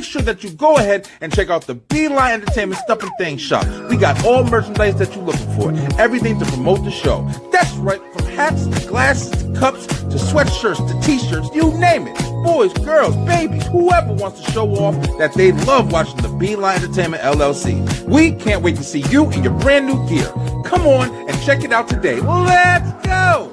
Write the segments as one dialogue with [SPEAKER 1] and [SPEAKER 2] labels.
[SPEAKER 1] make sure that you go ahead and check out the B-Line Entertainment Stuff and Things shop. We got all merchandise that you're looking for. Everything to promote the show. That's right, from hats to glasses to cups to sweatshirts to t-shirts, you name it. Boys, girls, babies, whoever wants to show off that they love watching the B-Line Entertainment LLC. We can't wait to see you in your brand new gear. Come on and check it out today. Let's go!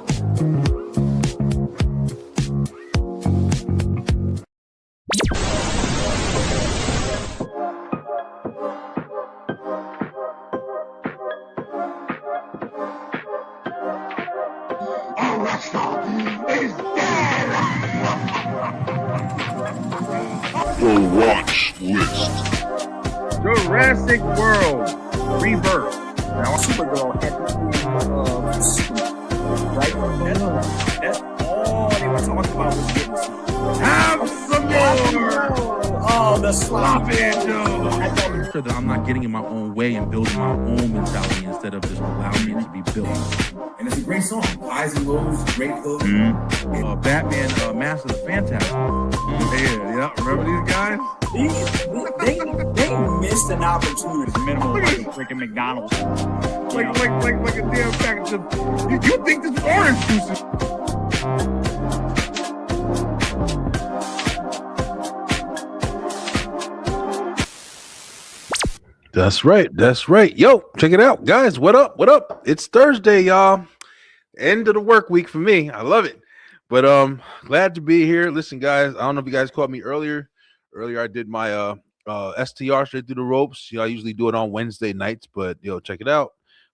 [SPEAKER 2] The Watch List.
[SPEAKER 3] Jurassic World Rebirth.
[SPEAKER 4] Now, Supergirl had right? That's all they were talking about was getting some.
[SPEAKER 3] Have some more.
[SPEAKER 4] Oh, the sloppy
[SPEAKER 3] Joe.
[SPEAKER 1] Sure that I'm not getting in my own way and building my own mentality instead of just allowing it to be built.
[SPEAKER 4] And it's a great song. Highs and lows, great hook.
[SPEAKER 1] Batman, Mask of the Phantasm.
[SPEAKER 3] Yeah. Remember these guys?
[SPEAKER 4] They missed an opportunity.
[SPEAKER 3] Minimal like a freaking McDonald's. Like a damn package of. You think this is orange juice?
[SPEAKER 1] That's right. Yo, check it out, guys. What up? It's Thursday, y'all. End of the work week for me. I love it. But glad to be here. Listen, guys, I don't know if you guys caught me earlier. I did my STR straight through the ropes. I usually do it on Wednesday nights, but yo, check it out.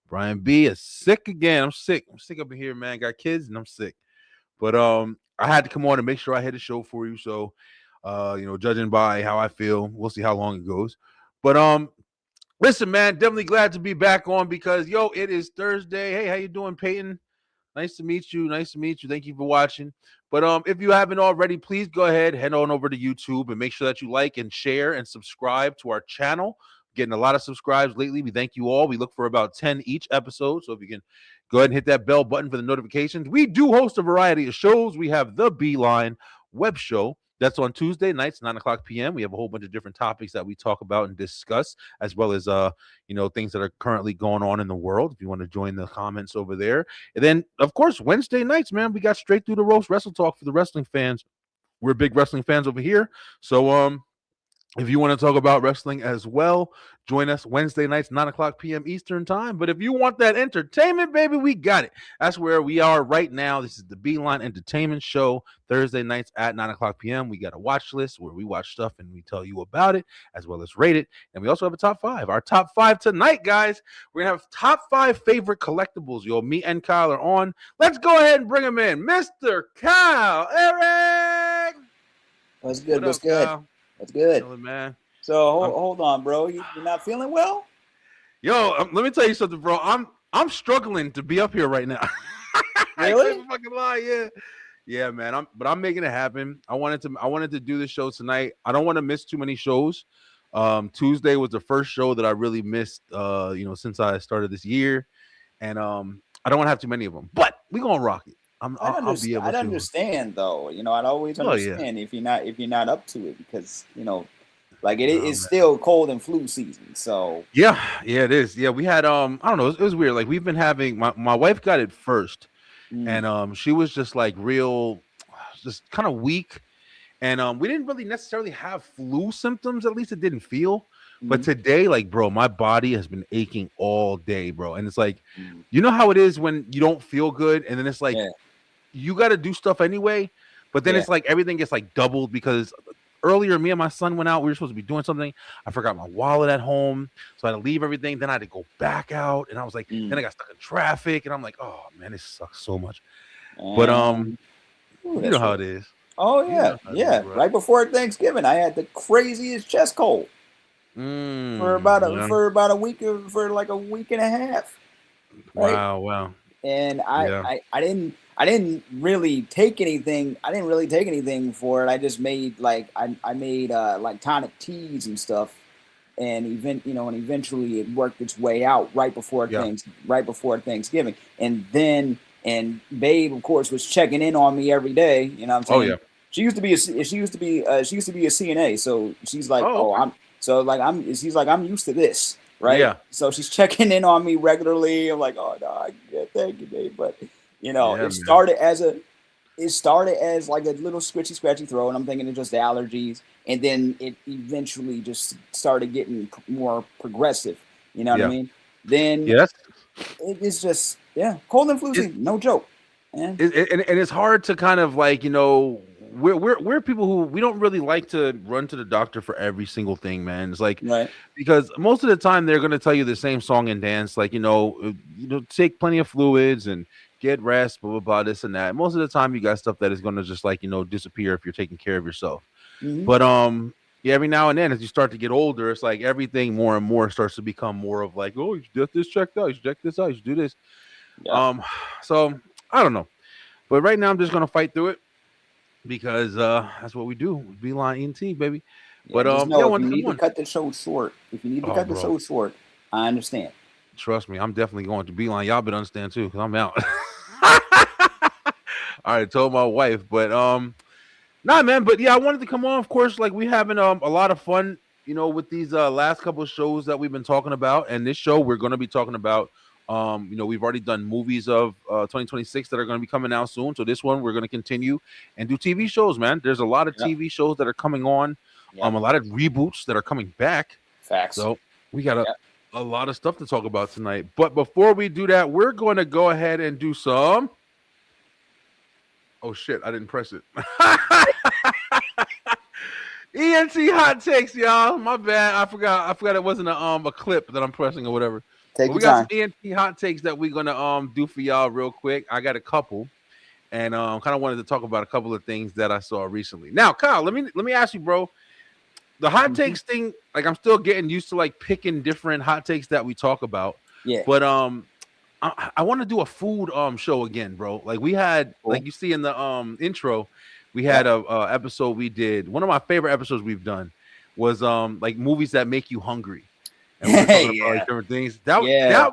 [SPEAKER 1] Brian B is sick again. I'm sick up in here, man. Got kids and I'm sick. But I had to come on and make sure I hit a show for you. So judging by how I feel, we'll see how long it goes. But listen, man, definitely glad to be back on because, yo, it is Thursday. Hey, how you doing, Peyton? Nice to meet you. Thank you for watching. But if you haven't already, please go ahead, head on over to YouTube and make sure that you like and share and subscribe to our channel. Getting a lot of subscribes lately. We thank you all. We look for about 10 each episode. So if you can go ahead and hit that bell button for the notifications. We do host a variety of shows. We have the B-Line web show. That's on Tuesday nights, 9:00 p.m. We have a whole bunch of different topics that we talk about and discuss, as well as things that are currently going on in the world. If you want to join the comments over there. And then, of course, Wednesday nights, man, we got straight through the roast wrestle talk for the wrestling fans. We're big wrestling fans over here. So if you want to talk about wrestling as well, join us Wednesday nights, 9:00 p.m. Eastern time. But if you want that entertainment, baby, we got it. That's where we are right now. This is the B-Line Entertainment Show, Thursday nights at 9:00 p.m. We got a watch list where we watch stuff and we tell you about it, as well as rate it. And we also have a top five. Our top five tonight, guys, we're going to have top 5 favorite collectibles. Yo, me and Kyle are on. Let's go ahead and bring him in. Mr. Kyle Eric.
[SPEAKER 4] What's good?
[SPEAKER 1] What's
[SPEAKER 4] good?
[SPEAKER 1] Kyle?
[SPEAKER 4] That's good.
[SPEAKER 1] Chilling, man.
[SPEAKER 4] So hold on, bro. You're not feeling well?
[SPEAKER 1] Yo, let me tell you something, bro. I'm struggling to be up here right now.
[SPEAKER 4] Really?
[SPEAKER 1] I can't fucking lie, yeah, man. I'm making it happen. I wanted to do the show tonight. I don't want to miss too many shows. Tuesday was the first show that I really missed, since I started this year, and I don't want to have too many of them. But we gonna rock it. I'll be able to.
[SPEAKER 4] I understand though. I'd always understand if you're not up to it because it's still cold and flu season. So
[SPEAKER 1] yeah, it is. Yeah, we had I don't know. It was weird. Like we've been having my wife got it first, and she was just like just kind of weak, and we didn't really necessarily have flu symptoms. At least it didn't feel. But today, like, bro, my body has been aching all day, bro. And it's like, you know how it is when you don't feel good, and then it's like you got to do stuff anyway. But then it's like everything gets like doubled because earlier, me and my son went out. We were supposed to be doing something. I forgot my wallet at home, so I had to leave everything. Then I had to go back out, and I was like, then I got stuck in traffic, and I'm like, oh man, this sucks so much. But you know how it is.
[SPEAKER 4] Oh yeah, right before Thanksgiving, I had the craziest chest cold. For about a week, for like a week and a half. Right?
[SPEAKER 1] Wow.
[SPEAKER 4] And I didn't really take anything. I didn't really take anything for it. I just made like tonic teas and stuff, and eventually it worked its way out right before Thanksgiving. And Babe, of course, was checking in on me every day. You know what I'm saying?
[SPEAKER 1] Oh yeah.
[SPEAKER 4] she used to be a CNA. So she's like, she's like, I'm used to this, right?
[SPEAKER 1] Yeah.
[SPEAKER 4] So she's checking in on me regularly. I'm like, oh no, thank you, babe. But you know, it started as like a little scratchy throat, and I'm thinking it's just the allergies, and then it eventually just started getting more progressive. You know what I mean? Then it's just cold and flu season, no joke. And
[SPEAKER 1] it's hard to kind of like, you know, we're people who we don't really like to run to the doctor for every single thing, man. It's like because most of the time they're gonna tell you the same song and dance, like you know, take plenty of fluids and get rest, blah blah blah, this and that. Most of the time you got stuff that is gonna just like, you know, disappear if you're taking care of yourself. But every now and then as you start to get older, it's like everything more and more starts to become more of like, oh, you should get this checked out, you should check this out, you should do this. So I don't know, but right now I'm just gonna fight through it because that's what we do. B-Line ENT, baby. But
[SPEAKER 4] if you need to cut the show short, I understand.
[SPEAKER 1] Trust me, I'm definitely going to B-Line. Y'all better understand too, because I'm out. All right, told my wife, but nah, man. But yeah, I wanted to come on. Of course, like we having a lot of fun, you know, with these last couple of shows that we've been talking about, and this show we're going to be talking about. You know, we've already done movies of 2026 that are going to be coming out soon. So this one we're going to continue and do TV shows, man. There's a lot of TV shows that are coming on. A lot of reboots that are coming back.
[SPEAKER 4] Facts.
[SPEAKER 1] So we got a lot of stuff to talk about tonight. But before we do that, we're going to go ahead and do some. Oh shit! I didn't press it. ENT hot takes, y'all. My bad. I forgot it wasn't a clip that I'm pressing or whatever. We got some ENT hot takes that we're gonna do for y'all real quick. I got a couple, and kind of wanted to talk about a couple of things that I saw recently. Now, Kyle, let me ask you, bro. The hot takes thing, like I'm still getting used to like picking different hot takes that we talk about.
[SPEAKER 4] Yeah.
[SPEAKER 1] But I want to do a food show again, bro. Like we had, like you see in the intro, we had a episode we did. One of my favorite episodes we've done was like movies that make you hungry. And we're talking about like different things. That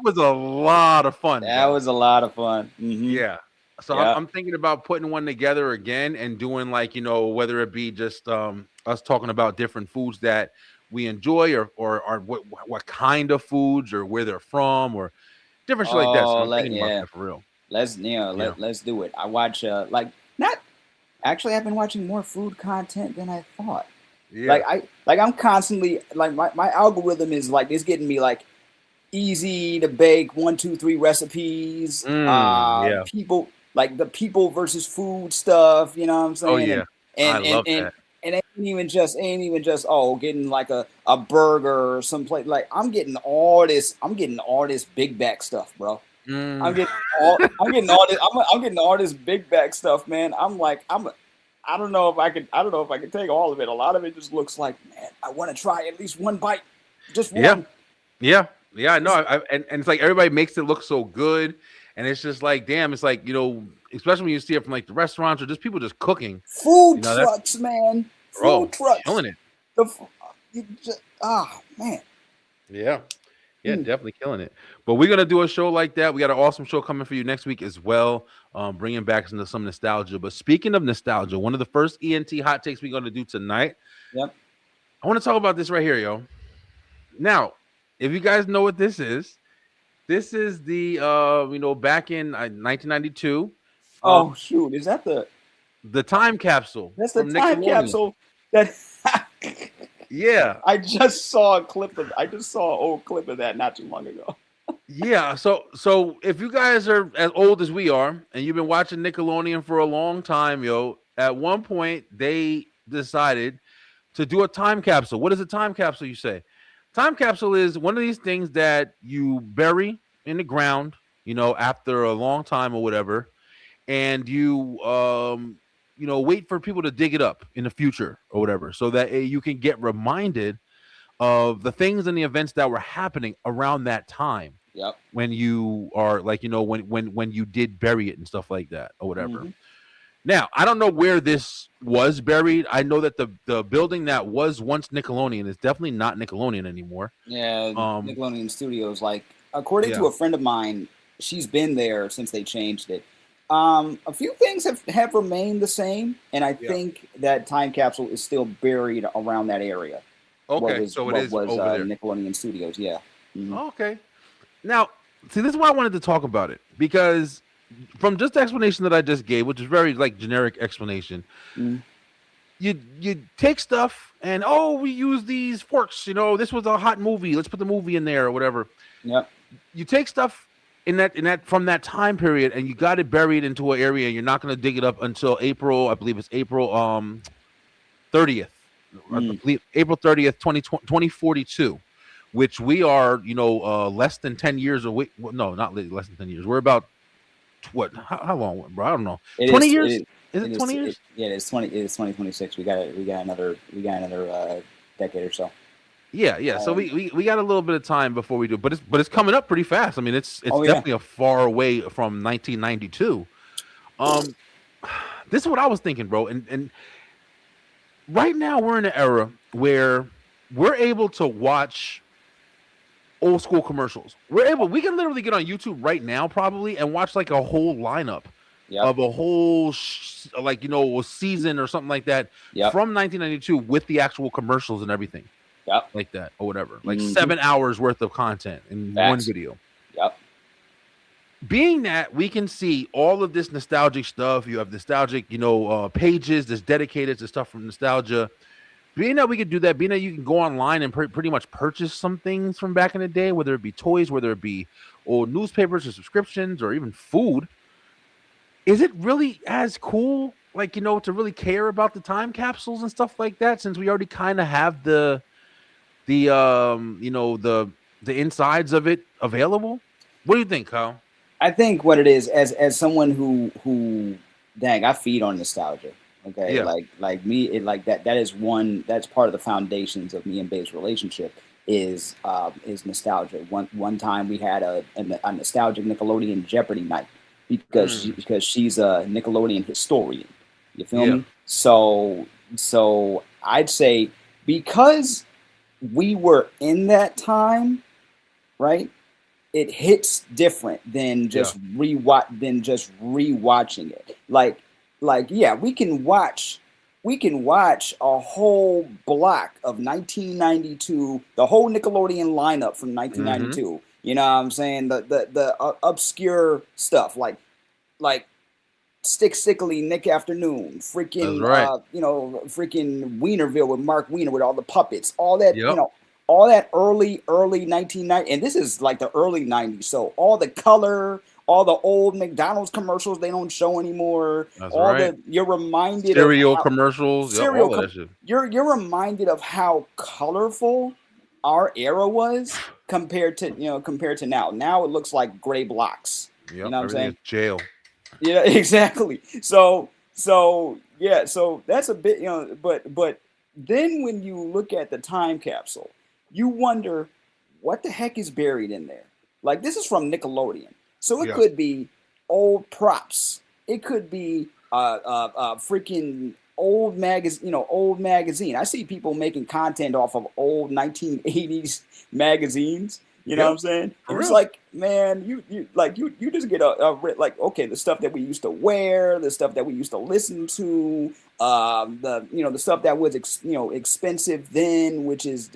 [SPEAKER 1] was a lot of fun.
[SPEAKER 4] That was a lot of fun.
[SPEAKER 1] Yeah. So I'm thinking about putting one together again and doing like, you know, whether it be just us talking about different foods that we enjoy or what kind of foods or where they're from or different shit like that. So I'm thinking about that for real.
[SPEAKER 4] Let's do it. I watch I've been watching more food content than I thought. Yeah. I'm constantly like my algorithm is like it's getting me like easy to bake 1, 2, 3 recipes. People like the people versus food stuff. You know what I'm saying?
[SPEAKER 1] Oh yeah, I love that.
[SPEAKER 4] And it ain't even just getting like a burger or someplace. Like I'm getting all this big back stuff, bro. I'm getting all this big back stuff, man. I don't know if I can take all of it. A lot of it just looks like, man, I want to try at least one bite. Just one.
[SPEAKER 1] Yeah. I know. And it's like everybody makes it look so good. And it's just like, damn, it's like, you know, especially when you see it from like the restaurants or just people just cooking.
[SPEAKER 4] Food trucks, man. Food trucks.
[SPEAKER 1] Killing it.
[SPEAKER 4] Man.
[SPEAKER 1] Yeah. Yeah, definitely killing it. But we're going to do a show like that. We got an awesome show coming for you next week as well, bringing back some nostalgia. But speaking of nostalgia, one of the first ENT hot takes we're going to do tonight.
[SPEAKER 4] Yep.
[SPEAKER 1] I want to talk about this right here, yo. Now, if you guys know what this is the, back in 1992.
[SPEAKER 4] Oh, shoot. Is that
[SPEAKER 1] the time capsule?
[SPEAKER 4] That's the time capsule that...
[SPEAKER 1] Yeah,
[SPEAKER 4] I just saw an old clip of that not too long ago.
[SPEAKER 1] Yeah, so if you guys are as old as we are and you've been watching Nickelodeon for a long time, yo, at one point they decided to do a time capsule. What is a time capsule, you say? Time capsule is one of these things that you bury in the ground, you know, after a long time or whatever, and you wait for people to dig it up in the future or whatever, so that you can get reminded of the things and the events that were happening around that time.
[SPEAKER 4] Yep. When
[SPEAKER 1] you are like, when you did bury it and stuff like that or whatever. Mm-hmm. Now, I don't know where this was buried. I know that the building that was once Nickelodeon is definitely not Nickelodeon anymore.
[SPEAKER 4] Yeah, Nickelodeon Studios. Like, according to a friend of mine, she's been there since they changed it. A few things have remained the same, and I think that time capsule is still buried around that area.
[SPEAKER 1] Okay, so it is over there.
[SPEAKER 4] Nickelodeon Studios? Yeah. Mm-hmm.
[SPEAKER 1] Okay. Now, see, this is why I wanted to talk about it, because from just the explanation that I just gave, which is very like generic explanation, you take stuff and we use these forks. You know, this was a hot movie. Let's put the movie in there or whatever.
[SPEAKER 4] Yep.
[SPEAKER 1] You take stuff in that from that time period, and you got it buried into an area. You're not going to dig it up until April. I believe it's April 30th. I believe April 30th, 2042. Which we are, less than 10 years away. Well, no, not less than 10 years. We're about what? How long, bro? I don't know. 20 years? Is it 20 years?
[SPEAKER 4] Yeah, it's 20. It is 2026. We got another decade or so.
[SPEAKER 1] Yeah. So we got a little bit of time before we do, but it's coming up pretty fast. I mean, it's definitely a far away from 1992. This is what I was thinking, bro. And right now we're in an era where we're able to watch old school commercials. We can literally get on YouTube right now probably and watch like a whole lineup of a whole season or something like that from 1992 with the actual commercials and everything like that or whatever, like 7 hours worth of content in one video. Being that we can see all of this nostalgic stuff, you have nostalgic pages that's dedicated to stuff from nostalgia. Being that we could do that, being that you can go online and pretty much purchase some things from back in the day, whether it be toys, whether it be old newspapers or subscriptions or even food, is it really as cool, to really care about the time capsules and stuff like that, since we already kind of have the insides of it available? What do you think, Kyle?
[SPEAKER 4] I think what it is, as someone who I feed on nostalgia. Okay, like me, that's part of the foundations of me and Babe's relationship is nostalgia. One time we had a nostalgic Nickelodeon Jeopardy night because she's a Nickelodeon historian. You feel me? So I'd say because we were in that time, right? It hits different than just rewatching it. We can watch a whole block of 1992, the whole Nickelodeon lineup from 1992. You know what I'm saying? The obscure stuff like Stick Sickly, Nick Afternoon, freaking freaking Wienerville with Mark Wiener with all the puppets, all that all that early 1990, and this is like the early 90s. So all the color, all the old McDonald's commercials they don't show anymore. You're reminded
[SPEAKER 1] cereal commercials.
[SPEAKER 4] You're reminded of how colorful our era was compared to now. Now it looks like gray blocks. You know what I'm saying?
[SPEAKER 1] Jail.
[SPEAKER 4] Yeah, exactly. So that's a bit, but then when you look at the time capsule, you wonder what the heck is buried in there. Like, this is from Nickelodeon. So it could be old props. It could be freaking old magazine. I see people making content off of old 1980s magazines. You know what I'm saying? It's like, man, you just get the stuff that we used to wear, the stuff that we used to listen to, the stuff that was expensive then, which is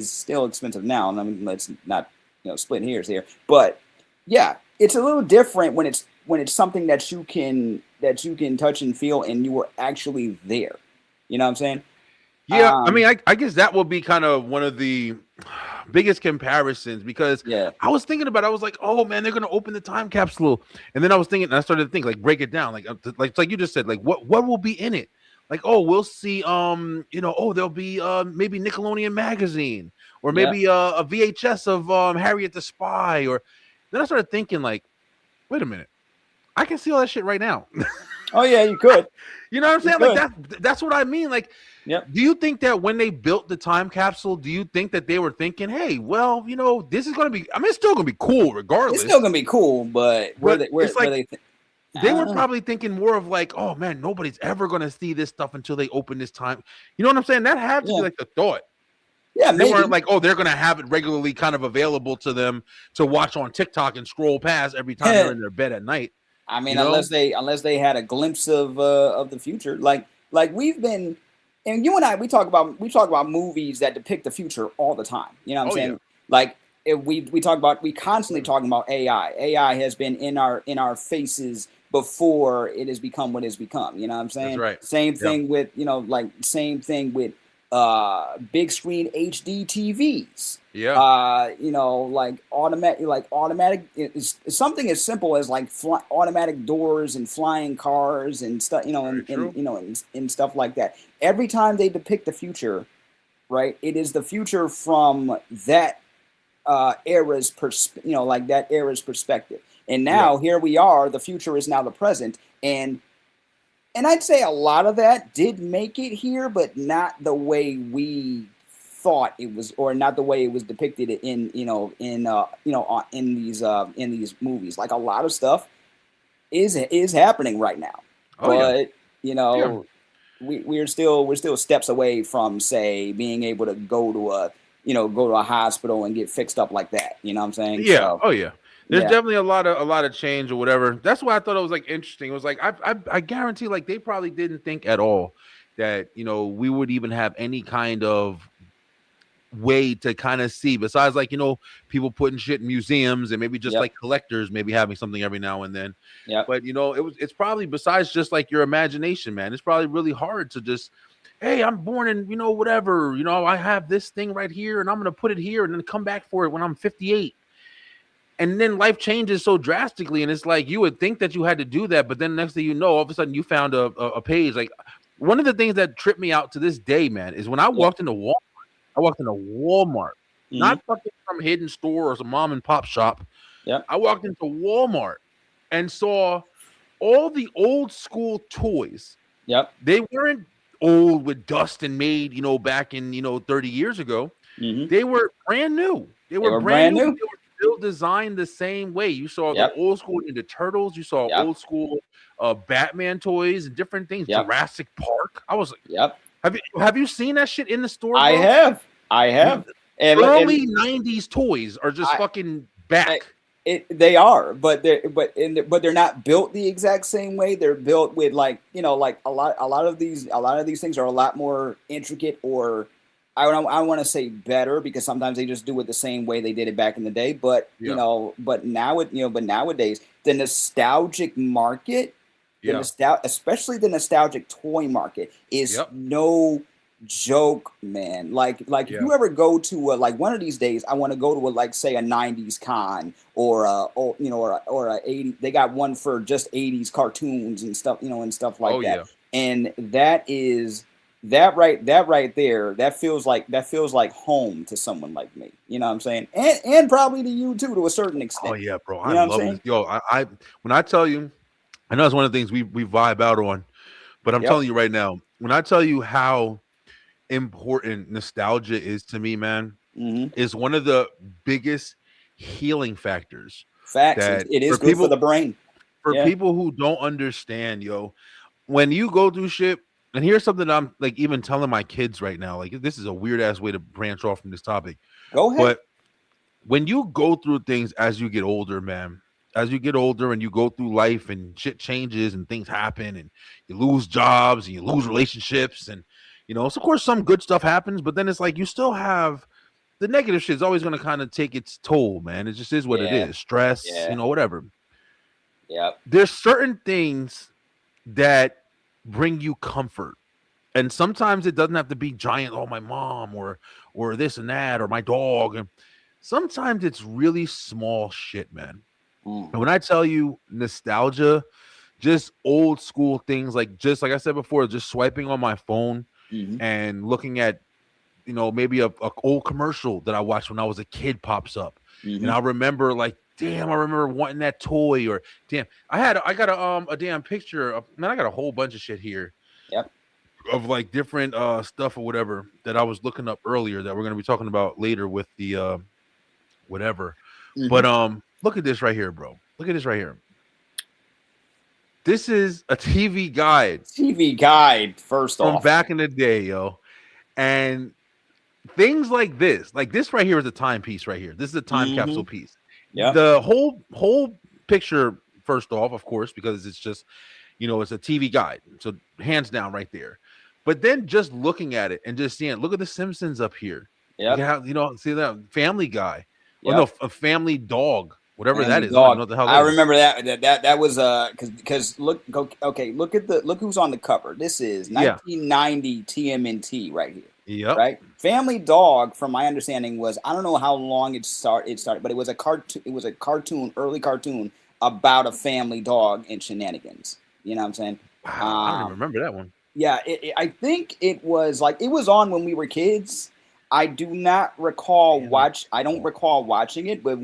[SPEAKER 4] still expensive now. And I mean, let's not split hairs here, but yeah, it's a little different when it's something that you can touch and feel, and you were actually there. You know what I'm saying?
[SPEAKER 1] Yeah, I mean, I guess that will be kind of one of the biggest comparisons, because I was thinking about it. I was like, oh man, they're gonna open the time capsule, and then I was thinking, and I started to think, like, break it down, like you just said, like what will be in it? Like, oh, we'll see, there'll be maybe Nickelodeon magazine, or maybe a VHS of Harriet the Spy, or then I started thinking, like, wait a minute, I can see all that shit right now.
[SPEAKER 4] Oh yeah, you could.
[SPEAKER 1] You know what I'm saying? Like that's what I mean. Like, do you think that when they built the time capsule, do you think that they were thinking, hey, well, this is gonna be, I mean, it's still gonna be cool regardless.
[SPEAKER 4] It's still gonna be cool, but
[SPEAKER 1] they were probably thinking more of like, oh man, nobody's ever gonna see this stuff until they open this time. You know what I'm saying? That had to be like the thought.
[SPEAKER 4] Yeah,
[SPEAKER 1] they weren't like, oh, they're gonna have it regularly kind of available to them to watch on TikTok and scroll past every time they're in their bed at night.
[SPEAKER 4] I mean,
[SPEAKER 1] You know?
[SPEAKER 4] unless they had a glimpse of the future, like we've been, and you and I, we talk about movies that depict the future all the time. You know what I'm
[SPEAKER 1] Oh yeah.
[SPEAKER 4] saying? Like if we constantly talking about AI. AI has been in our faces before it has become what it's become. You know what I'm
[SPEAKER 1] That's
[SPEAKER 4] saying?
[SPEAKER 1] right.
[SPEAKER 4] Same
[SPEAKER 1] Yeah.
[SPEAKER 4] thing with same thing with big screen HD TVs.
[SPEAKER 1] Yeah.
[SPEAKER 4] Like automatic. It's something as simple as like automatic doors and flying cars and stuff.
[SPEAKER 1] Very true.
[SPEAKER 4] And stuff like that. Every time they depict the future, right? It is the future from that era's that era's perspective. And
[SPEAKER 1] Yeah.
[SPEAKER 4] now here we are. The future is now the present, and I'd say a lot of that did make it here, but not the way we thought it was, or not the way it was depicted in in these movies. Like a lot of stuff is happening right now,
[SPEAKER 1] Oh yeah.
[SPEAKER 4] but
[SPEAKER 1] Yeah.
[SPEAKER 4] we're still steps away from, say, being able to go to a hospital and get fixed up like that. You know what I'm saying?
[SPEAKER 1] Yeah.
[SPEAKER 4] So
[SPEAKER 1] Oh yeah. There's
[SPEAKER 4] yeah,
[SPEAKER 1] definitely a lot of change or whatever. That's why I thought it was like interesting. It was like I guarantee like they probably didn't think at all that we would even have any kind of way to kind of see besides like people putting shit in museums and maybe just
[SPEAKER 4] yep,
[SPEAKER 1] like collectors maybe having something every now and then.
[SPEAKER 4] yep,
[SPEAKER 1] But it's probably besides just like your imagination, man. It's probably really hard to just, hey, I'm born in whatever, I have this thing right here and I'm gonna put it here and then come back for it when I'm 58. And then life changes so drastically, and it's like you would think that you had to do that, but then next thing you know, all of a sudden you found a page. Like one of the things that tripped me out to this day, man, is when I
[SPEAKER 4] yep,
[SPEAKER 1] walked into Walmart. I walked into Walmart,
[SPEAKER 4] mhm,
[SPEAKER 1] not fucking some hidden store or some mom and pop shop.
[SPEAKER 4] yep,
[SPEAKER 1] I walked into Walmart and saw all the old school toys.
[SPEAKER 4] yep,
[SPEAKER 1] They weren't old with dust and made, back in 30 years ago.
[SPEAKER 4] mhm.
[SPEAKER 1] They were brand new. They
[SPEAKER 4] They
[SPEAKER 1] were
[SPEAKER 4] were
[SPEAKER 1] brand
[SPEAKER 4] brand
[SPEAKER 1] new, but
[SPEAKER 4] new.
[SPEAKER 1] they were still designed the same way. You saw the
[SPEAKER 4] Yep,
[SPEAKER 1] old school Ninja Turtles. You saw
[SPEAKER 4] yep,
[SPEAKER 1] old school Batman toys and different things.
[SPEAKER 4] yep,
[SPEAKER 1] Jurassic Park. I was like,
[SPEAKER 4] yep.
[SPEAKER 1] have you seen that shit in the store,
[SPEAKER 4] I
[SPEAKER 1] bro?
[SPEAKER 4] have, I
[SPEAKER 1] You
[SPEAKER 4] have, and
[SPEAKER 1] early 90s toys are just
[SPEAKER 4] I,
[SPEAKER 1] fucking
[SPEAKER 4] I
[SPEAKER 1] back.
[SPEAKER 4] they are, but they're not built the exact same way. They're built with like a lot of these things are a lot more intricate, or I want to say better, because sometimes they just do it the same way they did it back in the day. But
[SPEAKER 1] Yeah.
[SPEAKER 4] but nowadays the nostalgic market,
[SPEAKER 1] Yeah.
[SPEAKER 4] especially the nostalgic toy market, is
[SPEAKER 1] Yep.
[SPEAKER 4] no joke, man. Like if
[SPEAKER 1] Yeah.
[SPEAKER 4] you ever go to like one of these days, I want to go to like say a 90s con, or or a 80. They got one for just 80s cartoons and stuff, and stuff like
[SPEAKER 1] Oh
[SPEAKER 4] that.
[SPEAKER 1] yeah.
[SPEAKER 4] And that right there, that feels like home to someone like me. You know what I'm saying? And probably to you too, to a certain
[SPEAKER 1] Oh
[SPEAKER 4] extent.
[SPEAKER 1] yeah, bro.
[SPEAKER 4] You
[SPEAKER 1] I
[SPEAKER 4] know what I'm
[SPEAKER 1] love this.
[SPEAKER 4] saying?
[SPEAKER 1] Yo, I when I tell you, I know it's one of the things we vibe out on, but I'm
[SPEAKER 4] Yep.
[SPEAKER 1] telling you right now, when I tell you how important nostalgia is to me, man,
[SPEAKER 4] Hmm.
[SPEAKER 1] is one of the biggest healing factors
[SPEAKER 4] Facts.
[SPEAKER 1] that
[SPEAKER 4] It is good for the brain.
[SPEAKER 1] for
[SPEAKER 4] Yeah.
[SPEAKER 1] people who don't understand, yo, when you go through shit, and here's something I'm like even telling my kids right now, like this is a weird ass way to branch off from this topic,
[SPEAKER 4] Go ahead.
[SPEAKER 1] but when you go through things as you get older, man, as you get older and you go through life and shit changes and things happen and you lose jobs and you lose relationships and so of course some good stuff happens, but then it's like you still have the negative shit is always going to kind of take its toll, man. It just is what it
[SPEAKER 4] Yeah.
[SPEAKER 1] is. Stress,
[SPEAKER 4] Yeah.
[SPEAKER 1] Whatever.
[SPEAKER 4] Yep.
[SPEAKER 1] There's certain things that bring you comfort. And sometimes it doesn't have to be giant, oh, my mom or this and that or my dog. And sometimes it's really small shit, man.
[SPEAKER 4] Mm.
[SPEAKER 1] And when I tell you nostalgia, just old school things, like just like I said before, just swiping on my phone
[SPEAKER 4] Mhm.
[SPEAKER 1] and looking at maybe a old commercial that I watched when I was a kid pops up, and
[SPEAKER 4] Mhm.
[SPEAKER 1] I remember like, damn, I remember wanting that toy, or damn, I got a damn picture of, man, I got a whole bunch of shit here.
[SPEAKER 4] Yep.
[SPEAKER 1] Of like different stuff or whatever that I was looking up earlier that we're going to be talking about later with the whatever.
[SPEAKER 4] Mhm.
[SPEAKER 1] But look at this right here, bro. Look at this right here. This is a TV guide
[SPEAKER 4] TV guide, first
[SPEAKER 1] from
[SPEAKER 4] off.
[SPEAKER 1] back in the day, yo. And things like this right here is a timepiece right here. This is a time capsule piece.
[SPEAKER 4] Yep.
[SPEAKER 1] The whole picture first off, of course, because it's just, it's a TV guide. So hands down right there. But then just looking at it and just seeing, look at the Simpsons up here.
[SPEAKER 4] Yeah.
[SPEAKER 1] See that Family Guy.
[SPEAKER 4] Yep.
[SPEAKER 1] Or no, a Family Dog, whatever that is.
[SPEAKER 4] Dog.
[SPEAKER 1] I don't know what the hell
[SPEAKER 4] I
[SPEAKER 1] that is.
[SPEAKER 4] remember that was because look who's on the cover. This is 1990 TMNT right here.
[SPEAKER 1] Yep.
[SPEAKER 4] Right. Family Dog, from my understanding, was, I don't know how long it started, but it was a cartoon. It was a early cartoon about a family dog and shenanigans. You know what I'm saying?
[SPEAKER 1] Wow, I don't even remember that one.
[SPEAKER 4] Yeah, I think it was on when we were kids. I do not recall I don't recall watching it, but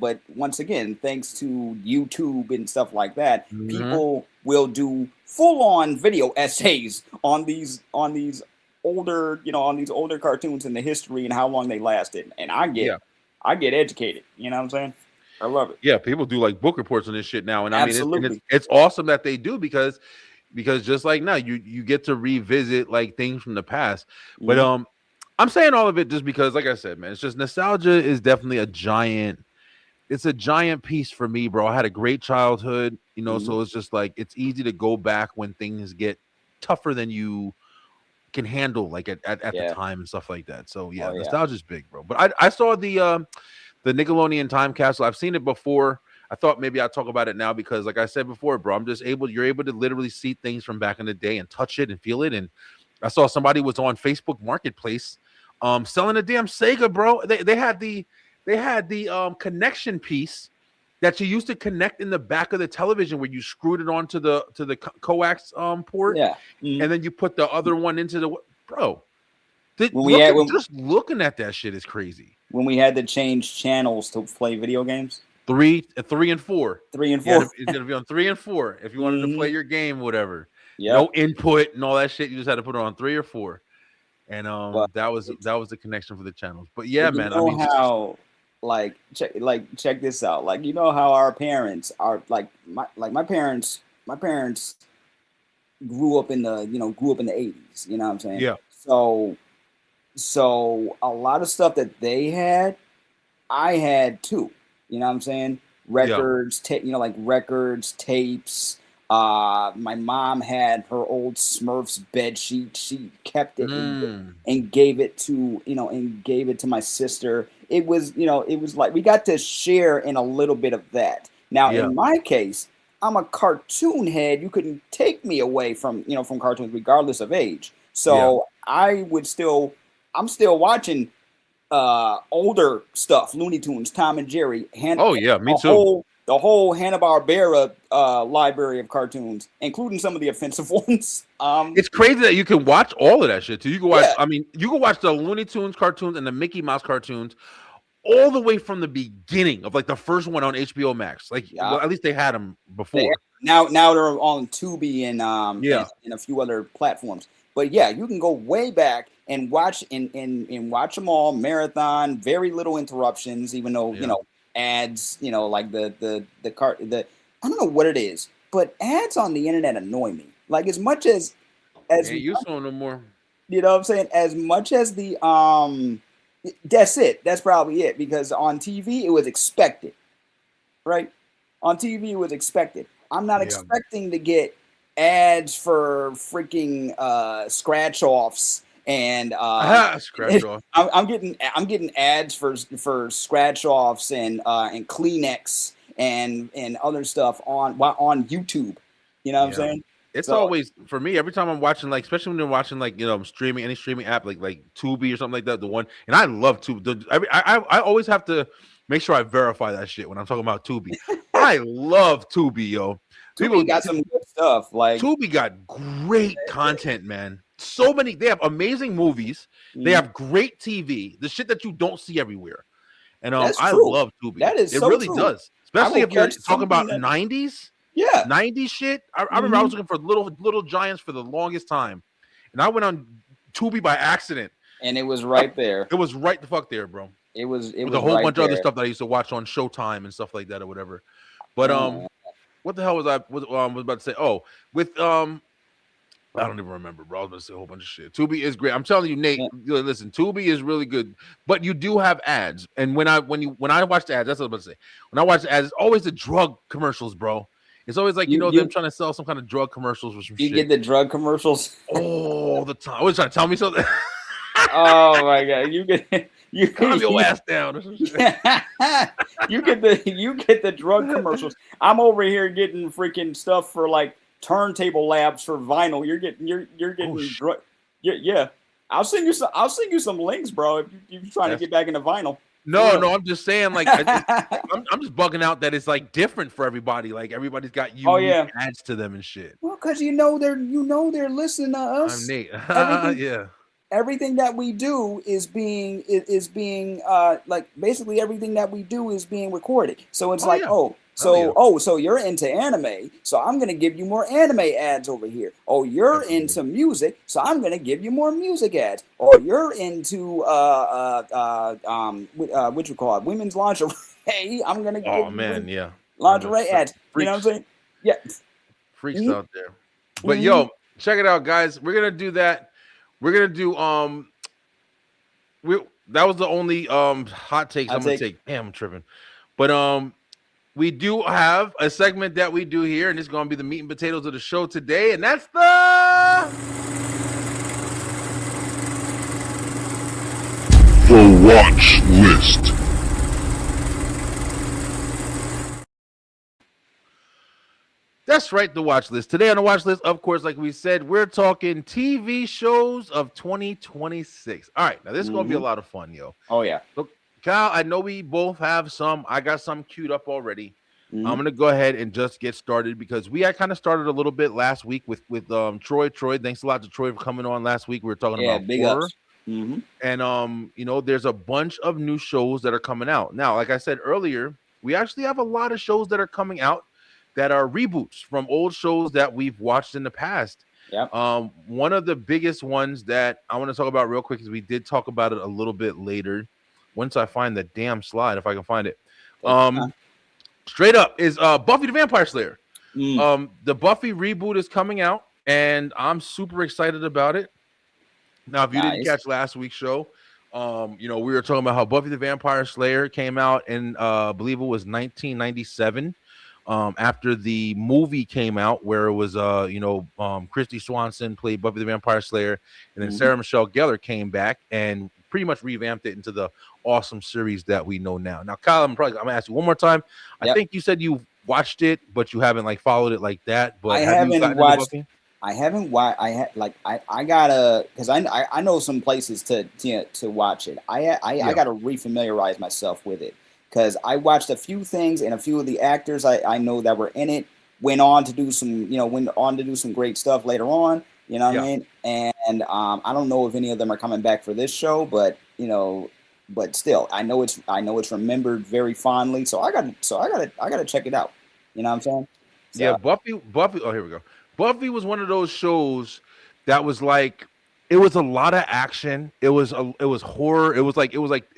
[SPEAKER 4] but once again, thanks to YouTube and stuff like that, people will do full-on video essays on these older, on these older cartoons and the history and how long they lasted. And I get educated. You know what I'm saying? I love it.
[SPEAKER 1] Yeah, people do like book reports on this shit now, and
[SPEAKER 4] Absolutely.
[SPEAKER 1] I mean, it's awesome that they do because just like now, you get to revisit like things from the past. But I'm saying all of it just because, like I said, man, it's just nostalgia is definitely a giant piece for me, bro. I had a great childhood, so it's just like it's easy to go back when things get tougher than you can handle, like at the time and stuff like that. So nostalgia is big, bro. But I saw the Nickelodeon Time Capsule. I've seen it before. I thought maybe I'd talk about it now because, like I said before, bro, you're able to literally see things from back in the day and touch it and feel it. And I saw somebody was on Facebook Marketplace selling a damn Sega, bro. They had the connection piece that you used to connect in the back of the television where you screwed it onto the coax port.
[SPEAKER 4] Yeah.
[SPEAKER 1] And then you put the other one into the bro. Just looking at that shit is crazy.
[SPEAKER 4] When we had to change channels to play video games.
[SPEAKER 1] 3 and 4.
[SPEAKER 4] 3 and 4.
[SPEAKER 1] It's gonna be on 3 and 4 if you wanted to play your game, whatever.
[SPEAKER 4] Yeah.
[SPEAKER 1] No input and all that shit. You just had to put it on 3 or 4. And that was the connection for the channons. But yeah, man.
[SPEAKER 4] I mean, how check this out. Like, how our parents are my parents grew up in the 80s. You know what I'm saying?
[SPEAKER 1] Yeah.
[SPEAKER 4] So a lot of stuff that they had, I had too. You know what I'm saying? Records, records, tapes. My mom had her old Smurfs bed sheet. She kept it and gave it to my sister. It was like we got to share in a little bit of that. Now, in my case, I'm a cartoon head. You couldn't take me away from cartoons regardless of age. So I'm still watching older stuff, Looney Tunes, Tom and Jerry.
[SPEAKER 1] Me too.
[SPEAKER 4] The whole Hanna-Barbera library of cartoons, including some of the offensive ones.
[SPEAKER 1] It's crazy that you can watch all of that shit too. You can watch, you can watch the Looney Tunes cartoons and the Mickey Mouse cartoons all the way from the beginning of like the first one on HBO Max. Like at least they had them before.
[SPEAKER 4] Now they're on Tubi and a few other platforms. But yeah, you can go way back and watch and watch them all, marathon, very little interruptions, even though ads, like the I don't know what it is, but ads on the internet annoy me. Like as much as
[SPEAKER 1] you saw no more.
[SPEAKER 4] You know what I'm saying? As much as the that's it. That's probably it, because on TV it was expected. Right? On TV it was expected. I'm not expecting to get ads for freaking scratch offs and
[SPEAKER 1] scratch off.
[SPEAKER 4] I'm getting ads for scratch offs and Kleenex and other stuff on YouTube. You know what I'm saying?
[SPEAKER 1] It's always for me every time I'm watching, like especially when you're watching like streaming, any streaming app like Tubi or something like that. The one, and I love Tubi. I always have to make sure I verify that shit when I'm talking about Tubi. I love Tubi, yo.
[SPEAKER 4] Tubi got some good stuff. Like
[SPEAKER 1] Tubi got great content, man. So many. They have amazing movies. They have great TV. The shit that you don't see everywhere. And I love Tubi.
[SPEAKER 4] That is,
[SPEAKER 1] it
[SPEAKER 4] so
[SPEAKER 1] really
[SPEAKER 4] true.
[SPEAKER 1] does. Especially if you're talking about 90s.
[SPEAKER 4] Yeah,
[SPEAKER 1] 90s shit. I remember I was looking for Little Giants for the longest time, and I went on Tubi by accident,
[SPEAKER 4] and it was right there.
[SPEAKER 1] It was right the fuck there, bro.
[SPEAKER 4] It was
[SPEAKER 1] a whole bunch of other stuff that I used to watch on Showtime and stuff like that or whatever. But what the hell was I about to say? Oh, with I don't even remember, bro. I was gonna say a whole bunch of shit. Tubi is great. I'm telling you, Nate. Listen, Tubi is really good, but you do have ads. And when I watch the ads, that's what I was about to say. When I watch the ads, it's always the drug commercials, bro. It's always like them trying to sell some kind of drug commercials or some shit.
[SPEAKER 4] You get the drug commercials
[SPEAKER 1] all the time. What, you trying to tell me something?
[SPEAKER 4] Oh my god, you
[SPEAKER 1] calm your ass down. Or some shit.
[SPEAKER 4] you get the drug commercials. I'm over here getting freaking stuff for like turntable labs for vinyl. You're getting drug. Yeah. I'll send you some links, bro. If you're trying to get back into vinyl.
[SPEAKER 1] No, I'm just saying, like, I'm just bugging out that it's like different for everybody. Like everybody's got unique ads to them and shit.
[SPEAKER 4] Well, because they're listening to us.
[SPEAKER 1] I'm Nate. Yeah.
[SPEAKER 4] Everything that we do is being like basically everything that we do is being recorded. So it's so you're into anime, so I'm gonna give you more anime ads over here. Oh, you're into music, so I'm gonna give you more music ads. Or you're into what you call it, women's lingerie. I'm gonna give you lingerie ads. You know what I'm saying? Yeah,
[SPEAKER 1] freaks out there. But yo, check it out, guys. We're gonna do that. We're gonna do that was the only hot takes I'm gonna take. Damn, I'm tripping. But we do have a segment that we do here, and it's gonna be the meat and potatoes of the show today, and that's
[SPEAKER 2] the watch list.
[SPEAKER 1] That's right, the watch list. Today on the watch list, of course, like we said, we're talking TV shows of 2026. All right, now this is going to be a lot of fun, yo.
[SPEAKER 4] Oh, yeah.
[SPEAKER 1] Look, Kyle, I know we both have some. I got some queued up already. I'm going to go ahead and just get started because we had kind of started a little bit last week with Troy. Troy, thanks a lot to Troy for coming on last week. We were talking about
[SPEAKER 4] big
[SPEAKER 1] horror.
[SPEAKER 4] Ups.
[SPEAKER 1] And, there's a bunch of new shows that are coming out. Now, like I said earlier, we actually have a lot of shows that are coming out that are reboots from old shows that we've watched in the past.
[SPEAKER 4] Yeah.
[SPEAKER 1] One of the biggest ones that I want to talk about real quick is we did talk about it a little bit later. Once I find the damn slide, if I can find it. Straight up is Buffy the Vampire Slayer. The Buffy reboot is coming out, and I'm super excited about it. Now, if you didn't catch last week's show, we were talking about how Buffy the Vampire Slayer came out in I believe it was 1997. After the movie came out, where it was Christy Swanson played Buffy the Vampire Slayer, and then Sarah Michelle Gellar came back and pretty much revamped it into the awesome series that we know now. Now, Kyle, I'm gonna ask you one more time. I think you said you watched it, but you haven't like followed it like that. But
[SPEAKER 4] I haven't watched. I haven't watched. I gotta, because I know some places to watch it. I gotta refamiliarize myself with it. Because I watched a few things, and a few of the actors I know that were in it went on to do some great stuff later on. You know what I mean? And I don't know if any of them are coming back for this show, but but still, I know it's remembered very fondly. So I gotta check it out. You know what I'm saying? So,
[SPEAKER 1] yeah, Buffy. Oh, here we go. Buffy was one of those shows that was like, it was a lot of action. It was horror. It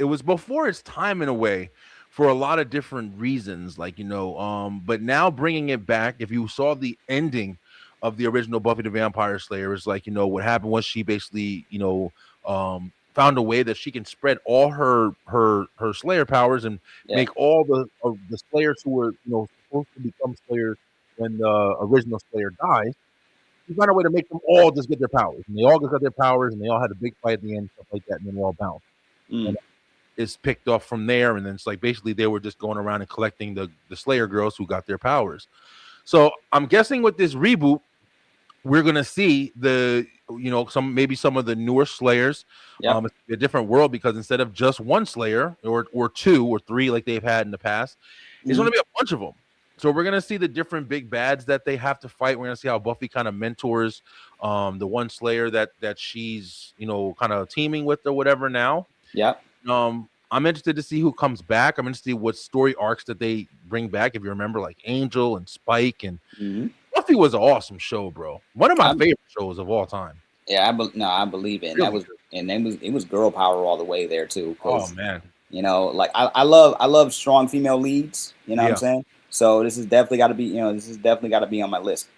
[SPEAKER 1] was before its time in a way, for a lot of different reasons, but now bringing it back, if you saw the ending of the original Buffy the Vampire Slayer, is what happened was she basically, found a way that she can spread all her Slayer powers and make all the Slayers who were, supposed to become Slayers when the original Slayer dies. She found a way to make them all just get their powers, and they all just got their powers, and they all had a big fight at the end, stuff like that, and then they all bounced. And it's picked off from there, and then it's like basically they were just going around and collecting the Slayer girls who got their powers. So I'm guessing with this reboot, we're gonna see some of the newer Slayers. It's a different world, because instead of just one Slayer or two or three like they've had in the past, it's gonna be a bunch of them. So we're gonna see the different big bads that they have to fight. We're gonna see how Buffy kind of mentors the one Slayer that she's kind of teaming with or whatever now.
[SPEAKER 4] Yeah.
[SPEAKER 1] I'm interested to see who comes back. I'm interested to see what story arcs that they bring back. If you remember, like Angel and Spike, and Buffy was an awesome show, bro. One of my favorite shows of all time.
[SPEAKER 4] Yeah, I believe it. Really? It was girl power all the way there too.
[SPEAKER 1] Oh man.
[SPEAKER 4] I love strong female leads. You know what I'm saying? So this is definitely got to be on my list.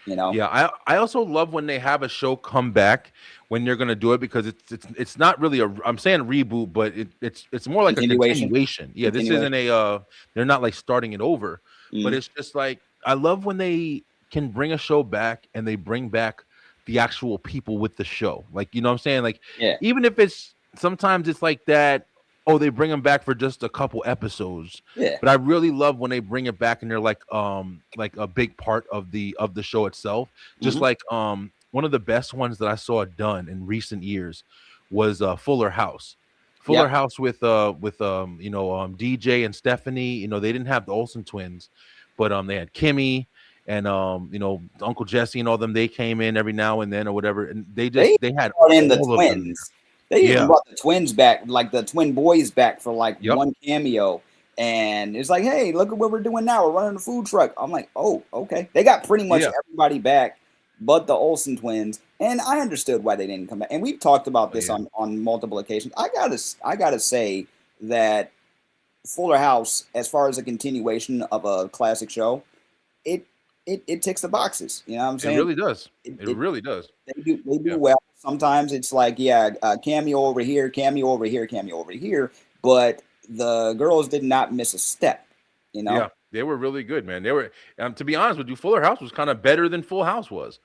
[SPEAKER 4] You know?
[SPEAKER 1] Yeah, I also love when they have a show come back when they're gonna do it, because it's not really a, I'm saying reboot, but it's more like a continuation. Yeah, this isn't a they're not like starting it over, but it's just like I love when they can bring a show back and they bring back the actual people with the show. Like, you know what I'm saying? Like, even if it's sometimes it's like that, oh, they bring them back for just a couple episodes.
[SPEAKER 4] Yeah.
[SPEAKER 1] But I really love when they bring it back and they're like a big part of the show itself. Just like one of the best ones that I saw done in recent years was Fuller House. Fuller House with DJ and Stephanie. You know, they didn't have the Olsen twins, but they had Kimmy and Uncle Jesse and all them. They came in every now and then or whatever, and they had
[SPEAKER 4] all in the twins. They even brought the twins back, like the twin boys back for like one cameo. And it's like, hey, look at what we're doing now. We're running a food truck. I'm like, oh, okay. They got pretty much everybody back but the Olsen twins. And I understood why they didn't come back. And we've talked about this on multiple occasions. I gotta say that Fuller House, as far as a continuation of a classic show, it ticks the boxes. You know what I'm saying?
[SPEAKER 1] It really does. It really does.
[SPEAKER 4] They do well. Sometimes it's like, cameo over here, cameo over here, cameo over here. But the girls did not miss a step, you know?
[SPEAKER 1] Yeah, they were really good, man. They were, to be honest with you, Fuller House was kind of better than Full House was.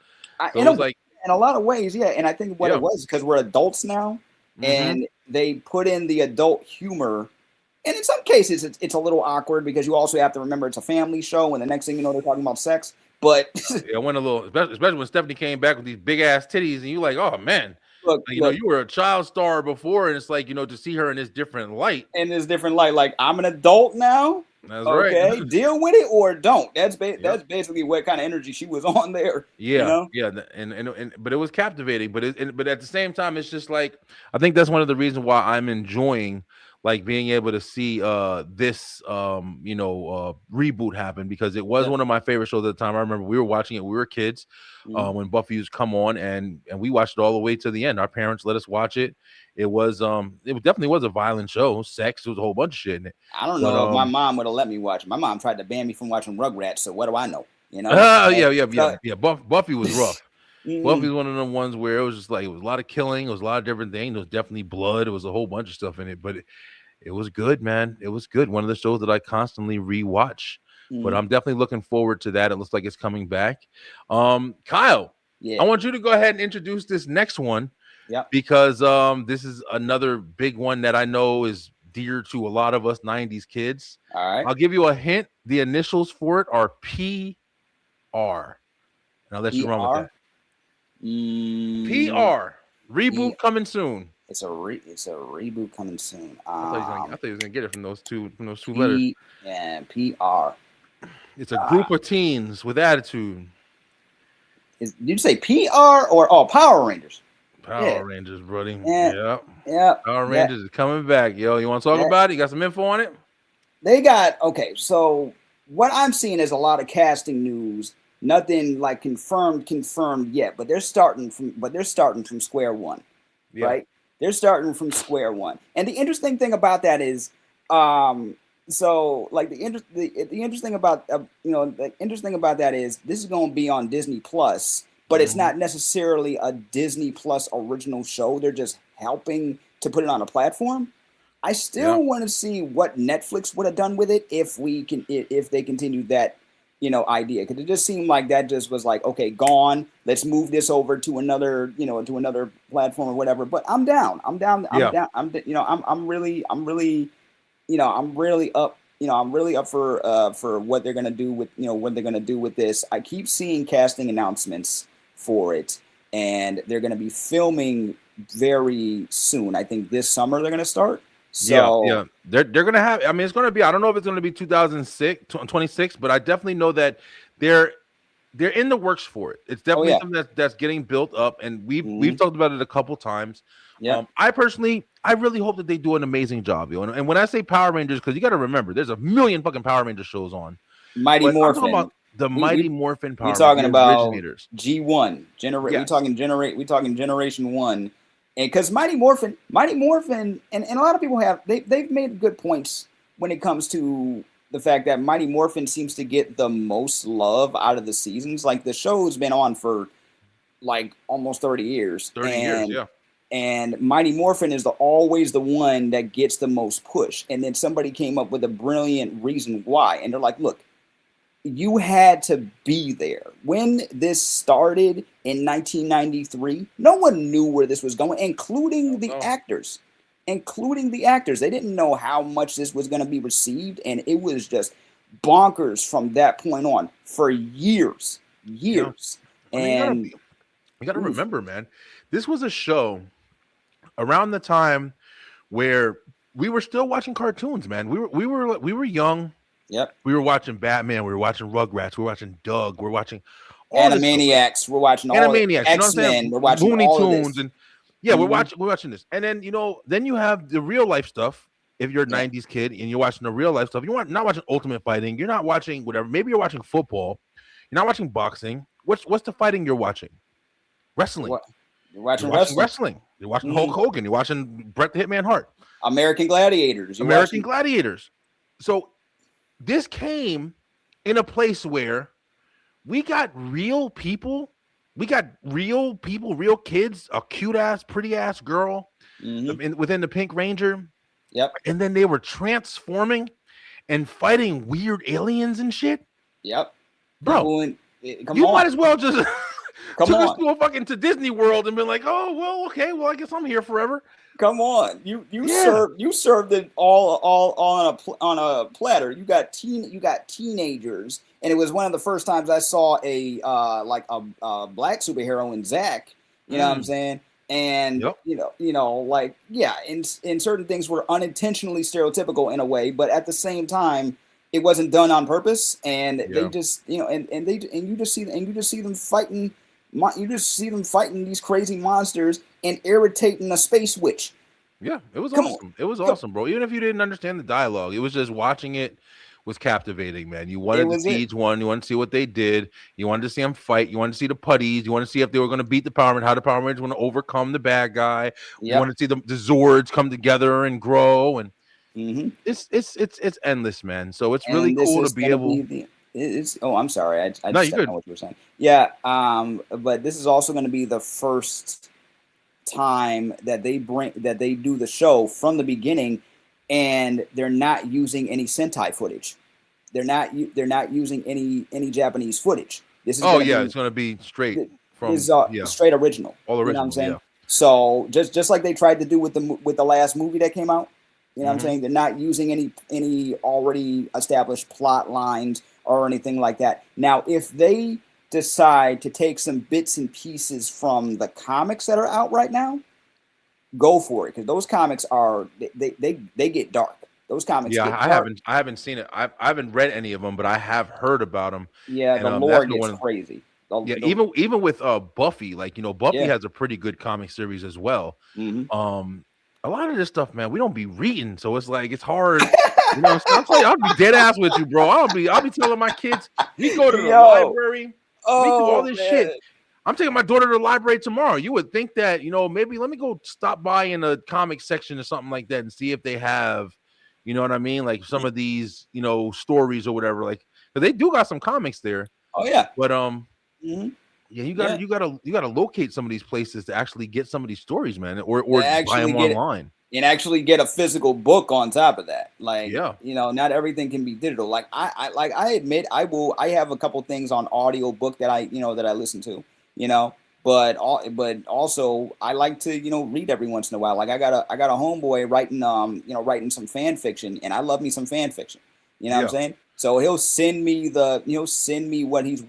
[SPEAKER 1] So it was like,
[SPEAKER 4] in a lot of ways, yeah. And I think what it was, because we're adults now, and they put in the adult humor. And in some cases, it's a little awkward because you also have to remember it's a family show, and the next thing you know, they're talking about sex. But
[SPEAKER 1] it went a little, especially when Stephanie came back with these big ass titties, and you like, oh man, look, you know, you were a child star before, and it's like, you know, to see her in this different light.
[SPEAKER 4] Like I'm an adult now.
[SPEAKER 1] That's right.
[SPEAKER 4] Okay, deal with it or don't. That's basically what kind of energy she was on there.
[SPEAKER 1] Yeah, you know? And but it was captivating. But but at the same time, it's just like, I think that's one of the reasons why I'm enjoying like being able to see this reboot happen, because it was one of my favorite shows at the time. I remember we were watching it, we were kids when Buffy used to come on, and we watched it all the way to the end. Our parents let us watch it. It was it definitely was a violent show. Sex, there was a whole bunch of shit in it.
[SPEAKER 4] I don't know if my mom would have let me watch it. My mom tried to ban me from watching Rugrats, so what do I know? You know?
[SPEAKER 1] Buffy was rough. Buffy's one of them ones where it was just like, it was a lot of killing, it was a lot of different things, there was definitely blood, it was a whole bunch of stuff in it, but it was good, man. It was good. One of the shows that I constantly rewatch. But I'm definitely looking forward to that. It looks like it's coming back. Kyle, I want you to go ahead and introduce this next one.
[SPEAKER 4] Yeah.
[SPEAKER 1] Because this is another big one that I know is dear to a lot of us 90s kids.
[SPEAKER 4] All right.
[SPEAKER 1] I'll give you a hint. The initials for it are PR. And I'll let you run with that. PR. Reboot coming soon.
[SPEAKER 4] It's a reboot coming soon.
[SPEAKER 1] I thought you was gonna get it from those two letters.
[SPEAKER 4] Yeah, PR.
[SPEAKER 1] It's a group of teens with attitude.
[SPEAKER 4] Did you say PR or Power Rangers?
[SPEAKER 1] Power Rangers, buddy.
[SPEAKER 4] Yeah.
[SPEAKER 1] Power Rangers is coming back, yo. You want to talk about it? You got some info on it?
[SPEAKER 4] They got so what I'm seeing is a lot of casting news. Nothing like confirmed yet, but they're starting from square one, right? They're starting from square one. And the interesting thing about that is, so like the interesting about the interesting about that is this is going to be on Disney Plus, but it's not necessarily a Disney Plus original show. They're just helping to put it on a platform. I still want to see what Netflix would have done with it if they continued that idea, because it just seemed like that just was like, okay, gone. Let's move this over to another platform or whatever. But I'm down. I'm really up for what they're gonna do with this. I keep seeing casting announcements for it, and they're gonna be filming very soon. I think this summer they're gonna start. So
[SPEAKER 1] they're gonna have. I mean, it's gonna be. I don't know if it's gonna be 2026, but I definitely know that they're in the works for it. It's definitely something that's getting built up, and we've talked about it a couple times.
[SPEAKER 4] Yeah.
[SPEAKER 1] I really hope that they do an amazing job, yo. And when I say Power Rangers, because you got to remember, there's a million fucking Power Ranger shows on.
[SPEAKER 4] Mighty Morphin.
[SPEAKER 1] The Mighty Morphin Power
[SPEAKER 4] Rangers. We're talking about
[SPEAKER 1] originators.
[SPEAKER 4] G1 We're talking Generation 1. And because Mighty Morphin, and a lot of people they've made good points when it comes to the fact that Mighty Morphin seems to get the most love out of the seasons. Like the show's been on for like almost 30 years.
[SPEAKER 1] 30 years, yeah.
[SPEAKER 4] And Mighty Morphin is always the one that gets the most push. And then somebody came up with a brilliant reason why. And they're like, look, you had to be there. When this started in 1993, no one knew where this was going, including the actors. Including the actors. They didn't know how much this was going to be received. And it was just bonkers from that point on for years. Years.
[SPEAKER 1] Yeah. You got to remember, man, this was a show around the time where we were still watching cartoons, man. We were young.
[SPEAKER 4] Yep.
[SPEAKER 1] We were watching Batman. We were watching Rugrats. We were watching Doug. We're watching
[SPEAKER 4] Animaniacs. We're watching all
[SPEAKER 1] Animaniacs.
[SPEAKER 4] X-Men. We're watching
[SPEAKER 1] Looney
[SPEAKER 4] all
[SPEAKER 1] Tunes
[SPEAKER 4] of this.
[SPEAKER 1] and we're watching this. And then then you have the real life stuff. If you're a 90s kid and you're watching the real life stuff, you're not watching Ultimate Fighting. You're not watching whatever. Maybe you're watching football. You're not watching boxing. What's the fighting you're watching? Wrestling.
[SPEAKER 4] You're watching
[SPEAKER 1] wrestling. You're watching Hulk Hogan. You're watching Bret the Hitman Hart.
[SPEAKER 4] American Gladiators.
[SPEAKER 1] Gladiators. So this came in a place where we got real people. We got real people, real kids, a cute ass, pretty ass girl within the Pink Ranger.
[SPEAKER 4] Yep.
[SPEAKER 1] And then they were transforming and fighting weird aliens and shit.
[SPEAKER 4] Yep.
[SPEAKER 1] Bro, might as well just took us to Disney World and been like, oh well, okay, well I guess I'm here forever.
[SPEAKER 4] Come on, you served it all on a platter. You got teenagers, and it was one of the first times I saw a black superhero in Zack. You know what I'm saying? And in certain things were unintentionally stereotypical in a way, but at the same time, it wasn't done on purpose. And they just you just see them fighting. You just see them fighting these crazy monsters and irritating a space witch.
[SPEAKER 1] Yeah, it was awesome. It was awesome, bro. Even if you didn't understand the dialogue, it was just watching it was captivating, man. You wanted to see each one. You wanted to see what they did. You wanted to see them fight. You wanted to see the putties. You wanted to see if they were going to beat the Power Rangers, how the Power Rangers were going to overcome the bad guy. You wanted to see the Zords come together and grow. And it's endless, man. So it's really cool to be able.
[SPEAKER 4] I'm sorry. I just don't know what you were saying. Yeah. But this is also going to be the first time that they do the show from the beginning, and they're not using any Sentai footage. They're not using any Japanese footage. This is
[SPEAKER 1] it's going to be straight from
[SPEAKER 4] straight original.
[SPEAKER 1] All original.
[SPEAKER 4] You know what I'm saying? Yeah. So just like they tried to do with the last movie that came out. You know what I'm saying? They're not using any already established plot lines or anything like that. Now, if they decide to take some bits and pieces from the comics that are out right now, go for it, because those comics are they get dark. Those comics.
[SPEAKER 1] Yeah,
[SPEAKER 4] get
[SPEAKER 1] dark. I haven't seen it. I haven't read any of them, but I have heard about them.
[SPEAKER 4] Yeah, the lore gets crazy.
[SPEAKER 1] Even with Buffy, Buffy has a pretty good comic series as well. A lot of this stuff, man, we don't be reading, so it's like it's hard. I'm telling you, I'll be dead ass with you, bro. I'll be telling my kids we go to the library. We do all this shit. I'm taking my daughter to the library tomorrow. You would think that, maybe let me go stop by in a comic section or something like that and see if they have, you know what I mean? Like some of these, stories or whatever. Like, but they do got some comics there.
[SPEAKER 4] Oh yeah.
[SPEAKER 1] But yeah, you gotta locate some of these places to actually get some of these stories, man, or buy them online.
[SPEAKER 4] And actually get a physical book on top of that. Like, not everything can be digital. Like I admit I have a couple things on audio book that I listen to, but also I like to, read every once in a while. Like I got a homeboy writing some fan fiction, and I love me some fan fiction. You know what I'm saying? So he'll send me what he's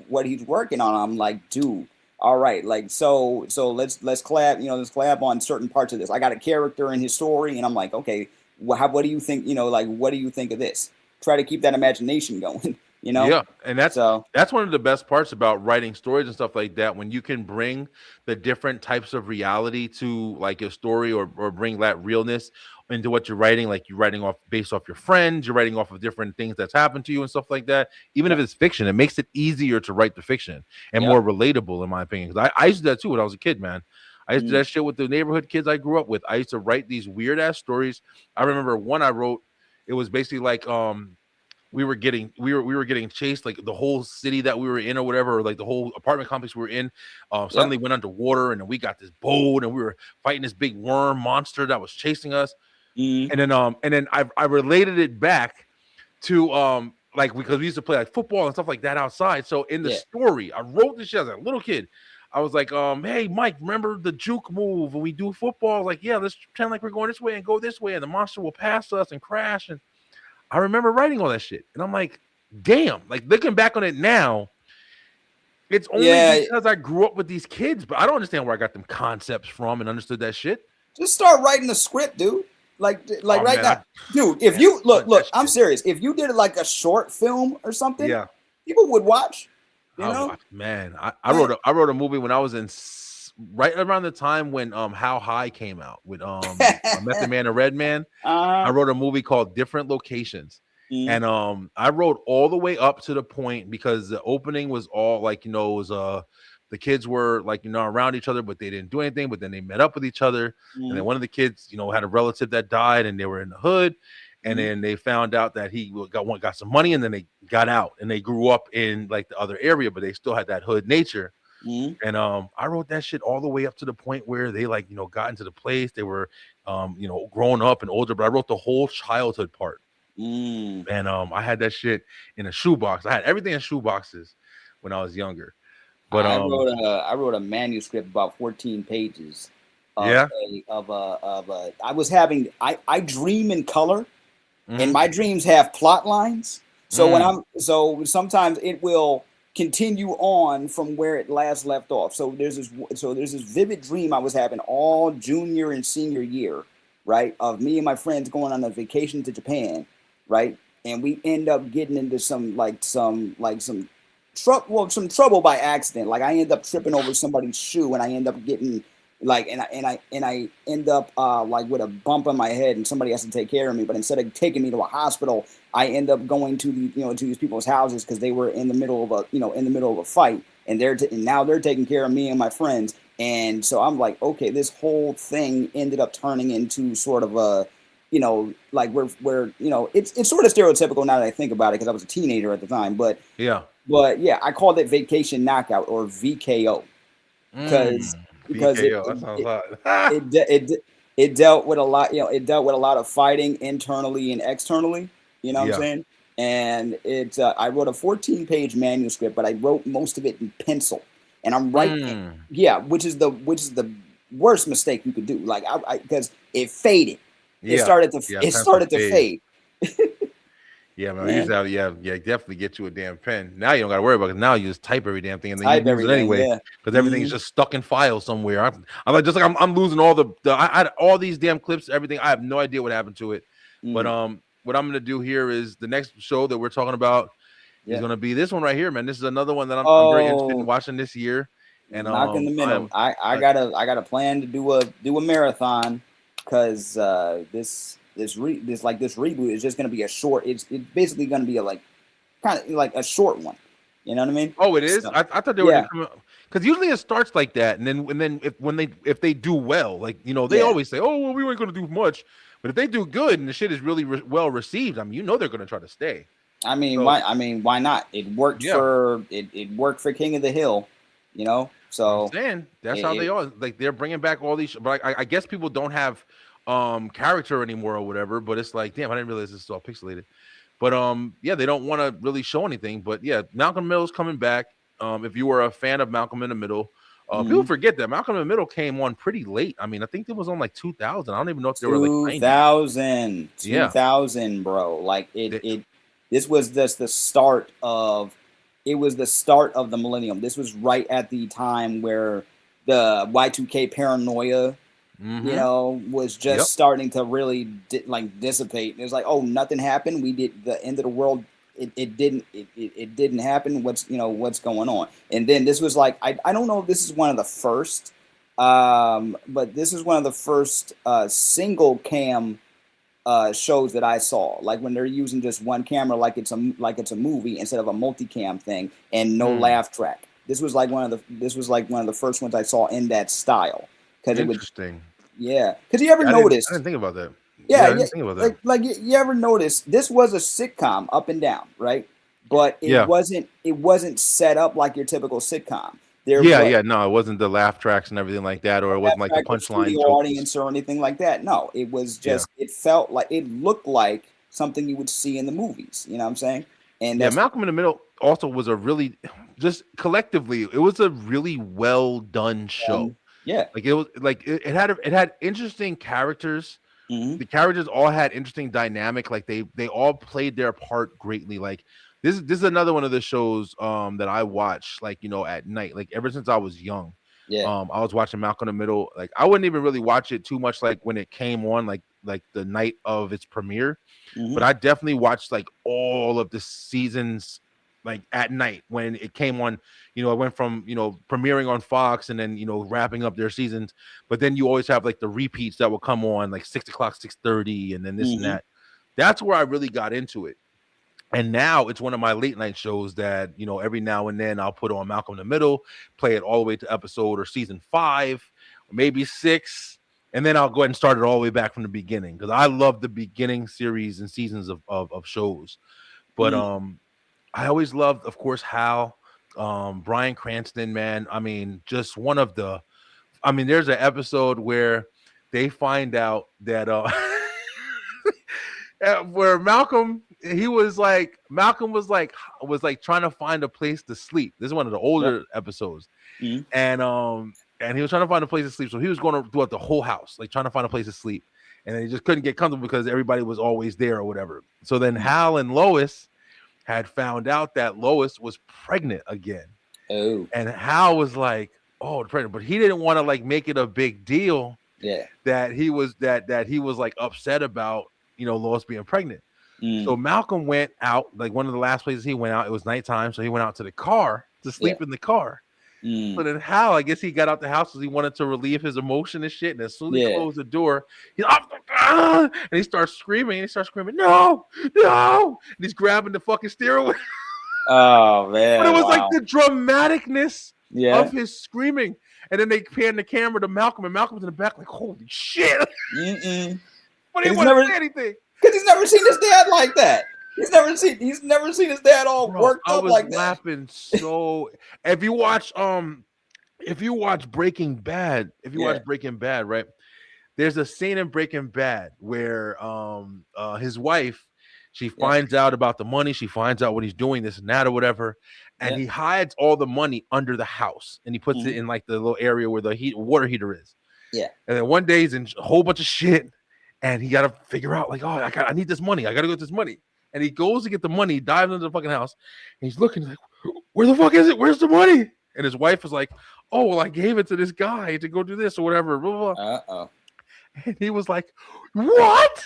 [SPEAKER 4] working on. I'm like, dude, all right, like so let's collab, let's collab on certain parts of this. I got a character in his story, and I'm like, okay, what do you think? What do you think of this? Try to keep that imagination going.
[SPEAKER 1] Yeah, and that's one of the best parts about writing stories and stuff like that, when you can bring the different types of reality to like a story, or bring that realness into what you're writing. Like you're writing based off your friends, you're writing off of different things that's happened to you and stuff like that. Even if it's fiction, it makes it easier to write the fiction and more relatable, in my opinion. Because I used to do that too when I was a kid, man. I used to do that shit with the neighborhood kids I grew up with. I used to write these weird ass stories. I remember one I wrote. It was basically like we were getting chased, like the whole city that we were in or whatever, or like the whole apartment complex we were in, suddenly went underwater, and then we got this boat, and we were fighting this big worm monster that was chasing us. And then I related it back to like, because we used to play like football and stuff like that outside. So in the story, I wrote this shit as a little kid. I was like, hey Mike, remember the juke move when we do football? Like, yeah, let's pretend like we're going this way and go this way, and the monster will pass us and crash. And I remember writing all that shit, and I'm like, damn, like looking back on it now, it's only because I grew up with these kids, but I don't understand where I got them concepts from and understood that shit.
[SPEAKER 4] Just start writing a script, dude. Like right now, dude. If you look, I'm serious. If you did like a short film or something, people would watch. You know,
[SPEAKER 1] man, I wrote a movie when I was in right around the time when How High came out with Method Man and Redman. I wrote a movie called Different Locations. And I wrote all the way up to the point, because the opening was all like, you know, it was the kids were like, you know, around each other, but they didn't do anything. But then they met up with each other, and then one of the kids, you know, had a relative that died, and they were in the hood, and then they found out that he got some money, and then they got out, and they grew up in like the other area, but they still had that hood nature. And I wrote that shit all the way up to the point where they, like, you know, got into the place. They were you know, grown up and older, but I wrote the whole childhood part. And I had that shit in a shoebox. I had everything in shoeboxes when I was younger. But
[SPEAKER 4] I wrote a manuscript about 14 pages. I dream in color, and my dreams have plot lines. So sometimes it will continue on from where it last left off. So there's this vivid dream I was having all junior and senior year, right? Of me and my friends going on a vacation to Japan, right? And we end up getting into some trouble by accident. Like, I end up tripping over somebody's shoe, and I end up getting like, and I end up like with a bump on my head, and somebody has to take care of me. But instead of taking me to a hospital, I end up going to to these people's houses, because they were in the middle of a fight, and now they're taking care of me and my friends. And so I'm like, okay, this whole thing ended up turning into sort of a, like we're it's sort of stereotypical now that I think about it, because I was a teenager at the time. But yeah, I called it Vacation Knockout, or VKO, because it dealt with a lot, it dealt with a lot of fighting internally and externally, what I'm saying? And I wrote a 14-page manuscript, but I wrote most of it in pencil, and I'm writing, which is the worst mistake you could do, like because it faded. It started to fade.
[SPEAKER 1] Yeah, man. Definitely get you a damn pen. Now you don't got to worry about it. Now you just type every damn thing, and then you use it anyway, because everything's just stuck in files somewhere. I'm losing all I had all these damn clips, everything. I have no idea what happened to it. But what I'm gonna do here is the next show that we're talking about is gonna be this one right here, man. This is another one that I'm very interested in watching this year. And
[SPEAKER 4] knock in the middle. I got a plan to do a marathon, because this reboot is just going to be a short. It's basically going to be kind of like a short one. You know what I mean?
[SPEAKER 1] Oh, it is. So, I thought they were because usually it starts like that, and then if they do well, like they always say, oh well, we weren't going to do much, but if they do good and the shit is really well received, I mean, they're going to try to stay.
[SPEAKER 4] I mean, why not? It worked for it worked for King of the Hill, So
[SPEAKER 1] that's how they are. Like, they're bringing back all these, but I guess people don't have character anymore or whatever, but it's like, damn, I didn't realize this is all pixelated. But they don't want to really show anything. But yeah, Malcolm in the Middle's coming back. If you were a fan of Malcolm in the Middle, people forget that Malcolm in the Middle came on pretty late. I mean, I think it was on like 2000. I don't even know if they were like
[SPEAKER 4] 2000, bro. Like this was just the start of the millennium. This was right at the time where the Y2K paranoia was just starting to really dissipate. It was like, oh, nothing happened. We did the end of the world. It didn't happen. What's going on? And then this was like, I don't know if this is one of the first, but this is one of the first single cam shows that I saw. Like when they're using just one camera, like it's a movie instead of a multicam thing, and no laugh track. This was like one of the first ones I saw in that style. Interesting. Because you ever notice?
[SPEAKER 1] I didn't think about that.
[SPEAKER 4] Yeah,
[SPEAKER 1] I didn't think about that.
[SPEAKER 4] like you ever notice this was a sitcom up and down, right? But
[SPEAKER 1] Yeah.
[SPEAKER 4] it wasn't set up like your typical sitcom. There
[SPEAKER 1] Yeah,
[SPEAKER 4] was
[SPEAKER 1] yeah, no, it wasn't the laugh tracks and everything like that, or it wasn't like the punchline
[SPEAKER 4] studio
[SPEAKER 1] jokes.
[SPEAKER 4] audience or anything like that. No, it was
[SPEAKER 1] Yeah.
[SPEAKER 4] just it felt like it looked like something you would see in the movies. You know what I'm saying? And
[SPEAKER 1] Yeah,
[SPEAKER 4] that's
[SPEAKER 1] Malcolm in the Middle also was a really just collectively, it was a really well done show.
[SPEAKER 4] yeah.
[SPEAKER 1] Like it was like it had interesting characters.
[SPEAKER 4] Mhm.
[SPEAKER 1] The characters all had interesting dynamic. Like they all played their part greatly. Like this is another one of the shows that I watch like at night. Like ever since I was young.
[SPEAKER 4] Yeah.
[SPEAKER 1] I was watching Malcolm in the Middle. Like I wouldn't even really watch it too much like when it came on, like the night of its premiere.
[SPEAKER 4] Mhm.
[SPEAKER 1] But I definitely watched like all of the seasons like at night when it came on. It went from premiering on Fox and then wrapping up their seasons. But then you always have like the repeats that will come on like 6 o'clock, 6:30, and then this and that. That's where I really got into it. And now it's one of my late night shows that every now and then I'll put on Malcolm in the Middle, play it all the way to episode or season 5, or maybe 6, and then I'll go ahead and start it all the way back from the beginning because I love the beginning series and seasons of shows. But I always loved, of course, Hal, Bryan Cranston, man. I mean, just one of the. I mean, there's an episode where they find out that where Malcolm was like trying to find a place to sleep. This is one of the older episodes, and he was trying to find a place to sleep. So he was going throughout the whole house, like trying to find a place to sleep, and then he just couldn't get comfortable because everybody was always there or whatever. So then Hal and Lois had found out that Lois was pregnant again.
[SPEAKER 4] Oh,
[SPEAKER 1] and Hal was like, "Oh, pregnant," but he didn't want to like make it a big deal.
[SPEAKER 4] Yeah,
[SPEAKER 1] that he was like upset about Lois being pregnant. So Malcolm went out, like one of the last places he went out, it was nighttime, so he went out to the car to sleep in the car. So then Hal, I guess he got out the house because he wanted to relieve his emotion and shit. And as soon as he closed the door, he's and he starts screaming. No, no! And he's grabbing the fucking steering wheel.
[SPEAKER 4] Oh man!
[SPEAKER 1] But it was like the dramaticness of his screaming. And then they pan the camera to Malcolm, and Malcolm's in the back, like, holy shit. But he didn't want to say anything.
[SPEAKER 4] Because he's never seen his dad like that. He's never seen his dad all worked up like that.
[SPEAKER 1] I was laughing so. If you watch Breaking Bad, right? There's a scene in Breaking Bad where his wife, she finds out about the money, she finds out what he's doing, this and that or whatever, and he hides all the money under the house and he puts it in like the little area where the water heater is. Yeah. And then one day he's in a whole bunch of shit. And he got to figure out, like, oh, I need this money. I got to go get this money. And he goes to get the money, dives into the fucking house, and he's looking like, where the fuck is it? Where's the money? And his wife is like, oh, well, I gave it to this guy to go do this or whatever. Blah, blah, blah. Uh-oh. And he was like, what?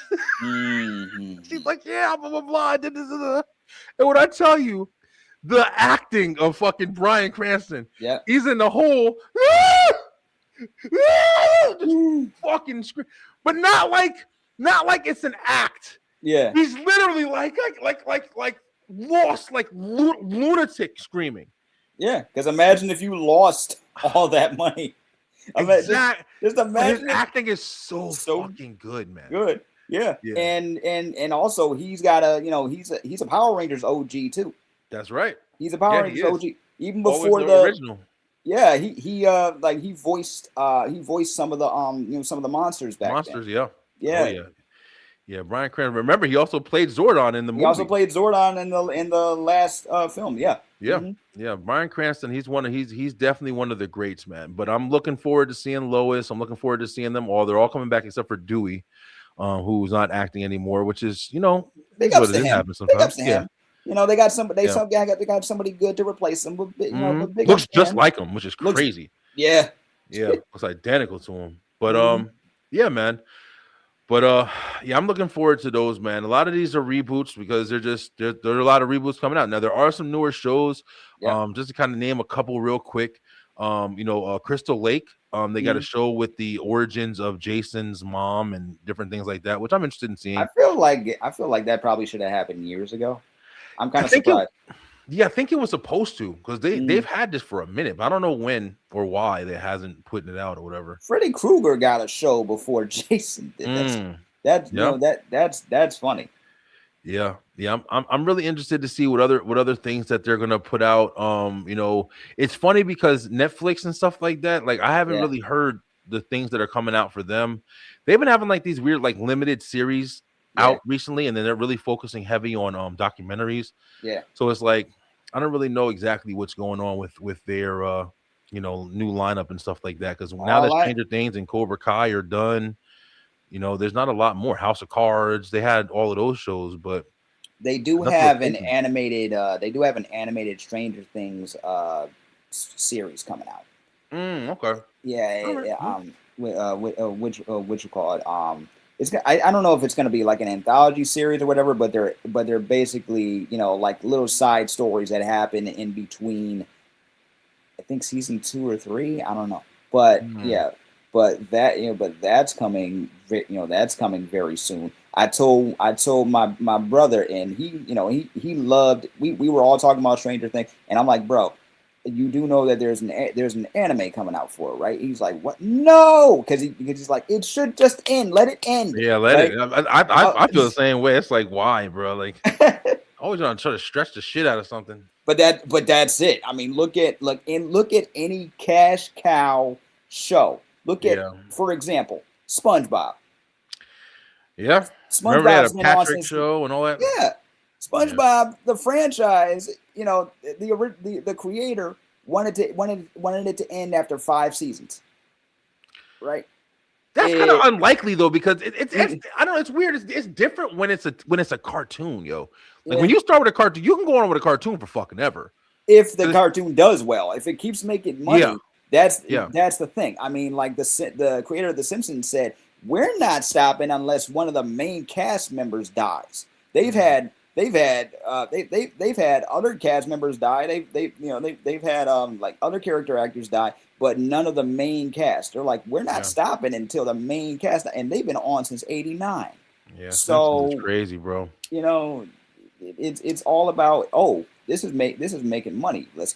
[SPEAKER 1] She's like, yeah, blah, blah, blah. I did this. And when I tell you, the acting of fucking Bryan Cranston, he's in the hole. Fucking scream. But not like it's an act. Yeah, he's literally like lost, like lunatic screaming.
[SPEAKER 4] Yeah, because imagine if you lost all that money.
[SPEAKER 1] Exactly. Just imagine. His acting is so fucking good, man.
[SPEAKER 4] Good. Yeah. And also he's got he's a Power Rangers OG too.
[SPEAKER 1] That's right.
[SPEAKER 4] He's a Power Rangers OG. Even before the original. Yeah, he voiced some of the some of the monsters back then.
[SPEAKER 1] Yeah. Oh, yeah. Bryan Cranston. Remember, he also played Zordon in the movie.
[SPEAKER 4] He also played Zordon in the last film. Yeah.
[SPEAKER 1] Yeah. Yeah. Bryan Cranston. He's definitely one of the greats, man. But I'm looking forward to seeing Lois. I'm looking forward to seeing them all. They're all coming back except for Dewey, who's not acting anymore. Which is
[SPEAKER 4] big ups to him. Big ups to him. They got somebody. They got somebody good to replace him. But,
[SPEAKER 1] looks just like him, which is crazy.
[SPEAKER 4] Yeah.
[SPEAKER 1] Looks identical to him. But yeah, man. But I'm looking forward to those, man. A lot of these are reboots because there are a lot of reboots coming out. Now there are some newer shows. Just to kind of name a couple real quick. Crystal Lake. They got a show with the origins of Jason's mom and different things like that, which I'm interested in seeing.
[SPEAKER 4] I feel like that probably should have happened years ago. I'm kind of surprised.
[SPEAKER 1] I think it was supposed to because they've had this for a minute, but I don't know when or why they hasn't put it out or whatever.
[SPEAKER 4] Freddy Krueger got a show before Jason did. That's
[SPEAKER 1] Yeah.
[SPEAKER 4] that's funny.
[SPEAKER 1] Yeah, yeah, I'm really interested to see what other things that they're gonna put out. It's funny because Netflix and stuff like that. Like, I haven't
[SPEAKER 4] Yeah,
[SPEAKER 1] really heard the things that are coming out for them. They've been having like these weird like limited series
[SPEAKER 4] yeah,
[SPEAKER 1] out recently, and then they're really focusing heavy on documentaries.
[SPEAKER 4] yeah.
[SPEAKER 1] So it's like I don't really know exactly what's going on with their new lineup and stuff like that. Because now that
[SPEAKER 4] All I
[SPEAKER 1] Stranger Things and Cobra Kai are done, there's not a lot more. House of Cards, they had all of those shows, but
[SPEAKER 4] they do
[SPEAKER 1] nothing
[SPEAKER 4] have an
[SPEAKER 1] replacing.
[SPEAKER 4] animated. They do have an animated Stranger Things series coming out.
[SPEAKER 1] Okay.
[SPEAKER 4] Yeah,
[SPEAKER 1] All right.
[SPEAKER 4] what you call it? I don't know if it's going to be like an anthology series or whatever, but they're basically like little side stories that happen in between. I think season 2 or 3. I don't know, but
[SPEAKER 1] Mm.
[SPEAKER 4] yeah, but that's coming. That's coming very soon. I told my brother, and he loved. We were all talking about Stranger Things, and I'm like, bro, you do know that there's an anime coming out for it, right? He's like, what? No, because he's like, it should just end. Let it end,
[SPEAKER 1] Yeah, let it.
[SPEAKER 4] right?
[SPEAKER 1] I feel the same way. It's like, why, bro? Like, always trying to stretch the shit out of something.
[SPEAKER 4] But that's it. I mean, look at any cash cow show. Look at,
[SPEAKER 1] Yeah.
[SPEAKER 4] for example, SpongeBob.
[SPEAKER 1] Yeah. Remember they had a
[SPEAKER 4] SpongeBob's been on
[SPEAKER 1] Patrick
[SPEAKER 4] since
[SPEAKER 1] show and all that?
[SPEAKER 4] yeah.
[SPEAKER 1] Yeah.
[SPEAKER 4] SpongeBob, the franchise, the creator wanted it to end after 5 seasons, right?
[SPEAKER 1] That's kind of
[SPEAKER 4] It,
[SPEAKER 1] unlikely though, because it's
[SPEAKER 4] it-
[SPEAKER 1] I don't know, it's weird. It's different when it's a cartoon, yo. Like
[SPEAKER 4] yeah.
[SPEAKER 1] when you start with a cartoon, you can go on with a cartoon for fucking ever.
[SPEAKER 4] If the
[SPEAKER 1] 'Cause-
[SPEAKER 4] cartoon does well, if it keeps making money,
[SPEAKER 1] Yeah.
[SPEAKER 4] that's
[SPEAKER 1] Yeah.
[SPEAKER 4] the thing. I mean, like the creator of The Simpsons said, we're not stopping unless one of the main cast members dies. They've had they've had other cast members die. They've had like other character actors die, but none of the main cast. They're like, we're not
[SPEAKER 1] Yeah.
[SPEAKER 4] stopping until the main cast, and they've been on since '89.
[SPEAKER 1] Yeah.
[SPEAKER 4] So
[SPEAKER 1] Simpsons is crazy, bro.
[SPEAKER 4] it's all about, oh, this is making money. Let's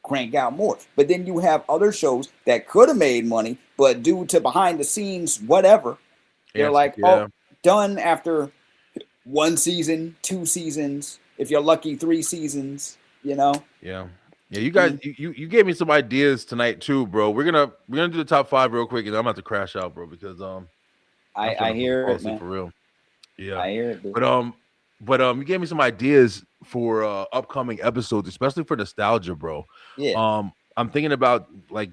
[SPEAKER 4] crank out more. But then you have other shows that could have made money, but due to behind the scenes, whatever, they're
[SPEAKER 1] Yes,
[SPEAKER 4] like,
[SPEAKER 1] yeah.
[SPEAKER 4] oh, done after 1 season, 2 seasons, if you're lucky, 3 seasons.
[SPEAKER 1] Yeah. Yeah, you guys, you gave me some ideas tonight too, bro. We're gonna do the top 5 real quick, and I'm about to crash out, bro, because I'm
[SPEAKER 4] I
[SPEAKER 1] starting to
[SPEAKER 4] hear
[SPEAKER 1] fall
[SPEAKER 4] it,
[SPEAKER 1] asleep
[SPEAKER 4] man.
[SPEAKER 1] for real. Yeah.
[SPEAKER 4] I hear it, dude.
[SPEAKER 1] But you gave me some ideas for upcoming episodes, especially for nostalgia, bro.
[SPEAKER 4] Yeah.
[SPEAKER 1] I'm thinking about like,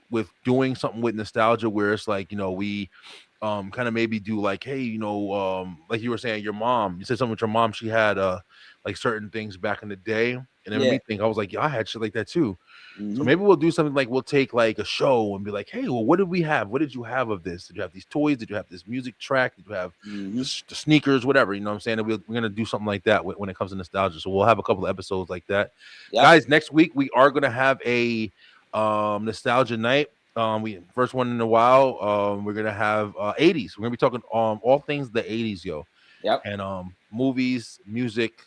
[SPEAKER 1] with doing something with nostalgia where it's like, we kind of maybe do like, hey, like you were saying, you said something with your mom, she had like certain things back in the day, and it made
[SPEAKER 4] Yeah.
[SPEAKER 1] me think, I was like, yeah, I had shit like that too. So
[SPEAKER 4] Mhm.
[SPEAKER 1] maybe we'll do something like we'll take like a show and be like, hey, well, what did we have? What did you have of this? Did you have these toys? Did you have this music track? Did you have the sneakers? Whatever, you know what I'm saying? And we're gonna do something like that when it comes to nostalgia. So we'll have a couple of episodes like that.
[SPEAKER 4] Yep.
[SPEAKER 1] Guys, next week we are gonna have a nostalgia night. We first one in a while. We're gonna have 80s. We're gonna be talking all things the 80s, yo.
[SPEAKER 4] Yep.
[SPEAKER 1] And movies, music,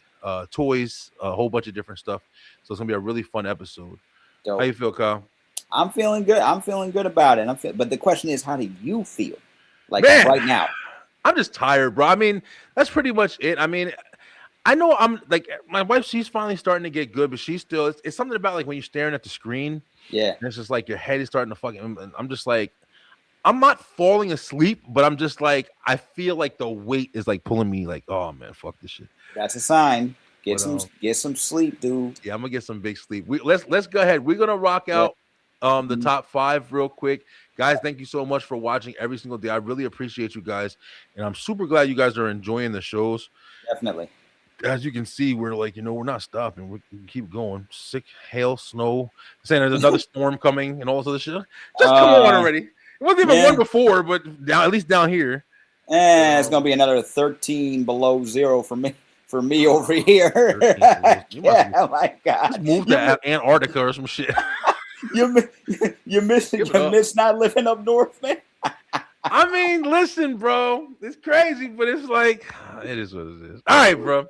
[SPEAKER 1] toys, a whole bunch of different stuff. So it's gonna be a really fun episode.
[SPEAKER 4] Dope.
[SPEAKER 1] How you feel, Kyle?
[SPEAKER 4] I'm feeling good. I'm feeling good about it. But the question is, how do you feel? Like
[SPEAKER 1] Man.
[SPEAKER 4] right now?
[SPEAKER 1] I'm just tired, bro. I mean, that's pretty much it. I mean, I know I'm like my wife, she's finally starting to get good, but she's still, it's something about like when you're staring at the screen,
[SPEAKER 4] Yeah.
[SPEAKER 1] and it's just like your head is starting to fucking, I'm just like, I'm not falling asleep, but I'm just like, I feel like the weight is like pulling me like, oh man, fuck this shit.
[SPEAKER 4] That's a sign. Get
[SPEAKER 1] But,
[SPEAKER 4] some sleep, dude.
[SPEAKER 1] Yeah, I'm gonna get some big sleep. Let's go ahead. We're gonna rock out the top 5 real quick. Guys, thank you so much for watching every single day. I really appreciate you guys, and I'm super glad you guys are enjoying the shows.
[SPEAKER 4] Definitely.
[SPEAKER 1] As you can see, we're like, we're not stopping. We can keep going. Sick, hail, snow. Saying there's another storm coming and all this other shit. Just come on already. It wasn't even one before, but at least down here.
[SPEAKER 4] It's gonna be another 13 below zero for me. For me over here. Yeah, my God.
[SPEAKER 1] Just move to Antarctica or some shit.
[SPEAKER 4] You miss not living up north, man.
[SPEAKER 1] I mean, listen, bro. It's crazy, but it's like, it is what it is. All right, bro.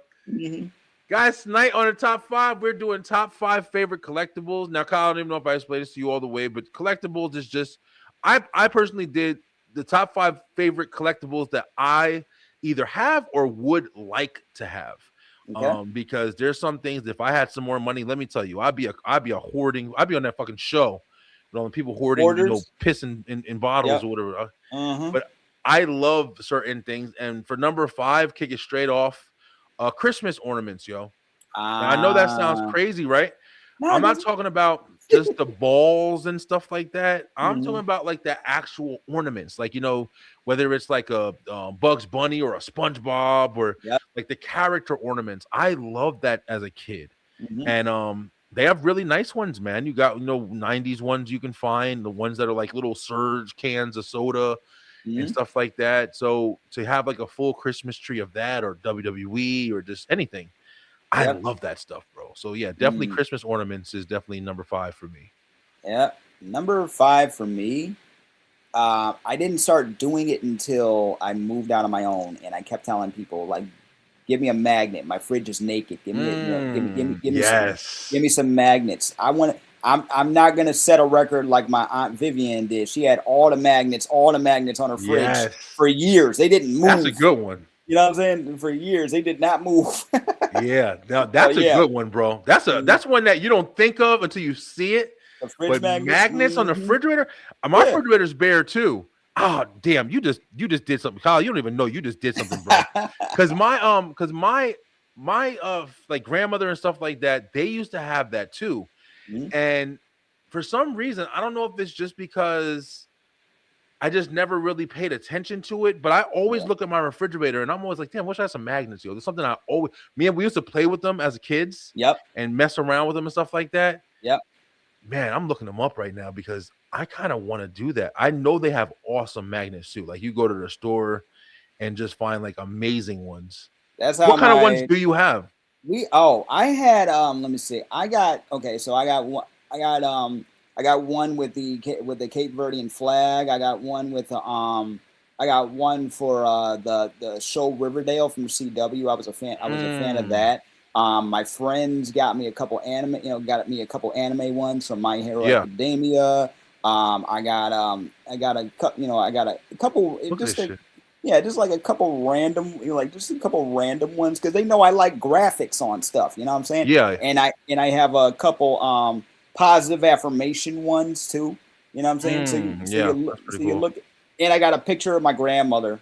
[SPEAKER 1] Guys, tonight on the top 5, we're doing top 5 favorite collectibles. Now, Kyle, I don't even know if I explained this to you all the way, but collectibles is just, I personally did the top 5 favorite collectibles that I either have or would like to have.
[SPEAKER 4] Okay.
[SPEAKER 1] Because there's some things, if I had some more money, let me tell you, I'd be a hoarding, I'd be on that fucking show, people hoarding,
[SPEAKER 4] Orders.
[SPEAKER 1] pissing in bottles
[SPEAKER 4] Yep.
[SPEAKER 1] or whatever.
[SPEAKER 4] Uh-huh.
[SPEAKER 1] But I love certain things. And for number 5, kick it straight off, Christmas ornaments, yo. Now, I know that sounds crazy, right?
[SPEAKER 4] No,
[SPEAKER 1] I'm not talking about just the balls and stuff like that. I'm
[SPEAKER 4] Mhm.
[SPEAKER 1] talking about like the actual ornaments, like, whether it's like a Bugs Bunny or a SpongeBob or
[SPEAKER 4] Yep.
[SPEAKER 1] like the character ornaments. I love that as a kid.
[SPEAKER 4] Mhm.
[SPEAKER 1] And they have really nice ones, man. You got 90s ones you can find, the ones that are like little Surge cans of soda and
[SPEAKER 4] Mhm.
[SPEAKER 1] stuff like that. So to have like a full Christmas tree of that, or WWE, or just anything, I
[SPEAKER 4] Yep.
[SPEAKER 1] love that stuff, bro. So yeah, definitely
[SPEAKER 4] Mm.
[SPEAKER 1] Christmas ornaments is definitely number 5 for me.
[SPEAKER 4] Yeah. Number 5 for me. I didn't start doing it until I moved out on my own, and I kept telling people, like, give me a magnet. My fridge is naked. Give me,
[SPEAKER 1] Yes.
[SPEAKER 4] give me some magnets. I'm not gonna set a record like my Aunt Vivian did. She had all the magnets on her fridge
[SPEAKER 1] Yes.
[SPEAKER 4] for years. They didn't move.
[SPEAKER 1] That's a good one.
[SPEAKER 4] You know what I'm saying? For years, they did not move.
[SPEAKER 1] Yeah, now that's a good one, bro. That's one that you don't think of until you see it.
[SPEAKER 4] The fridge
[SPEAKER 1] But magnets on the
[SPEAKER 4] Mhm.
[SPEAKER 1] refrigerator, my refrigerator's bare too. Oh damn, you just did something, Kyle. You don't even know you just did something, bro. Because my like grandmother and stuff like that, they used to have that too.
[SPEAKER 4] Mhm.
[SPEAKER 1] And for some reason, I don't know if it's just because I just never really paid attention to it, but I always look at my refrigerator and I'm always like, damn, wish I had some magnets, yo. There's something we used to play with them as kids.
[SPEAKER 4] Yep.
[SPEAKER 1] And mess around with them and stuff like that.
[SPEAKER 4] Yep.
[SPEAKER 1] Man, I'm looking them up right now because I kind of want to do that. I know they have awesome magnets too. Like you go to the store and just find like amazing ones.
[SPEAKER 4] That's how
[SPEAKER 1] What kind of ones do you have?
[SPEAKER 4] I had let me see. I got one. I got one with the Cape Verdean flag. I got one with I got one for the show Riverdale from CW. I was a fan of that. My friends got me a couple anime ones from My Hero Academia. I got a couple just like a couple random ones because they know I like graphics on stuff, you know what I'm saying?
[SPEAKER 1] Yeah.
[SPEAKER 4] And I have a couple positive affirmation ones too. You know what I'm saying? You look, and I got a picture of my grandmother.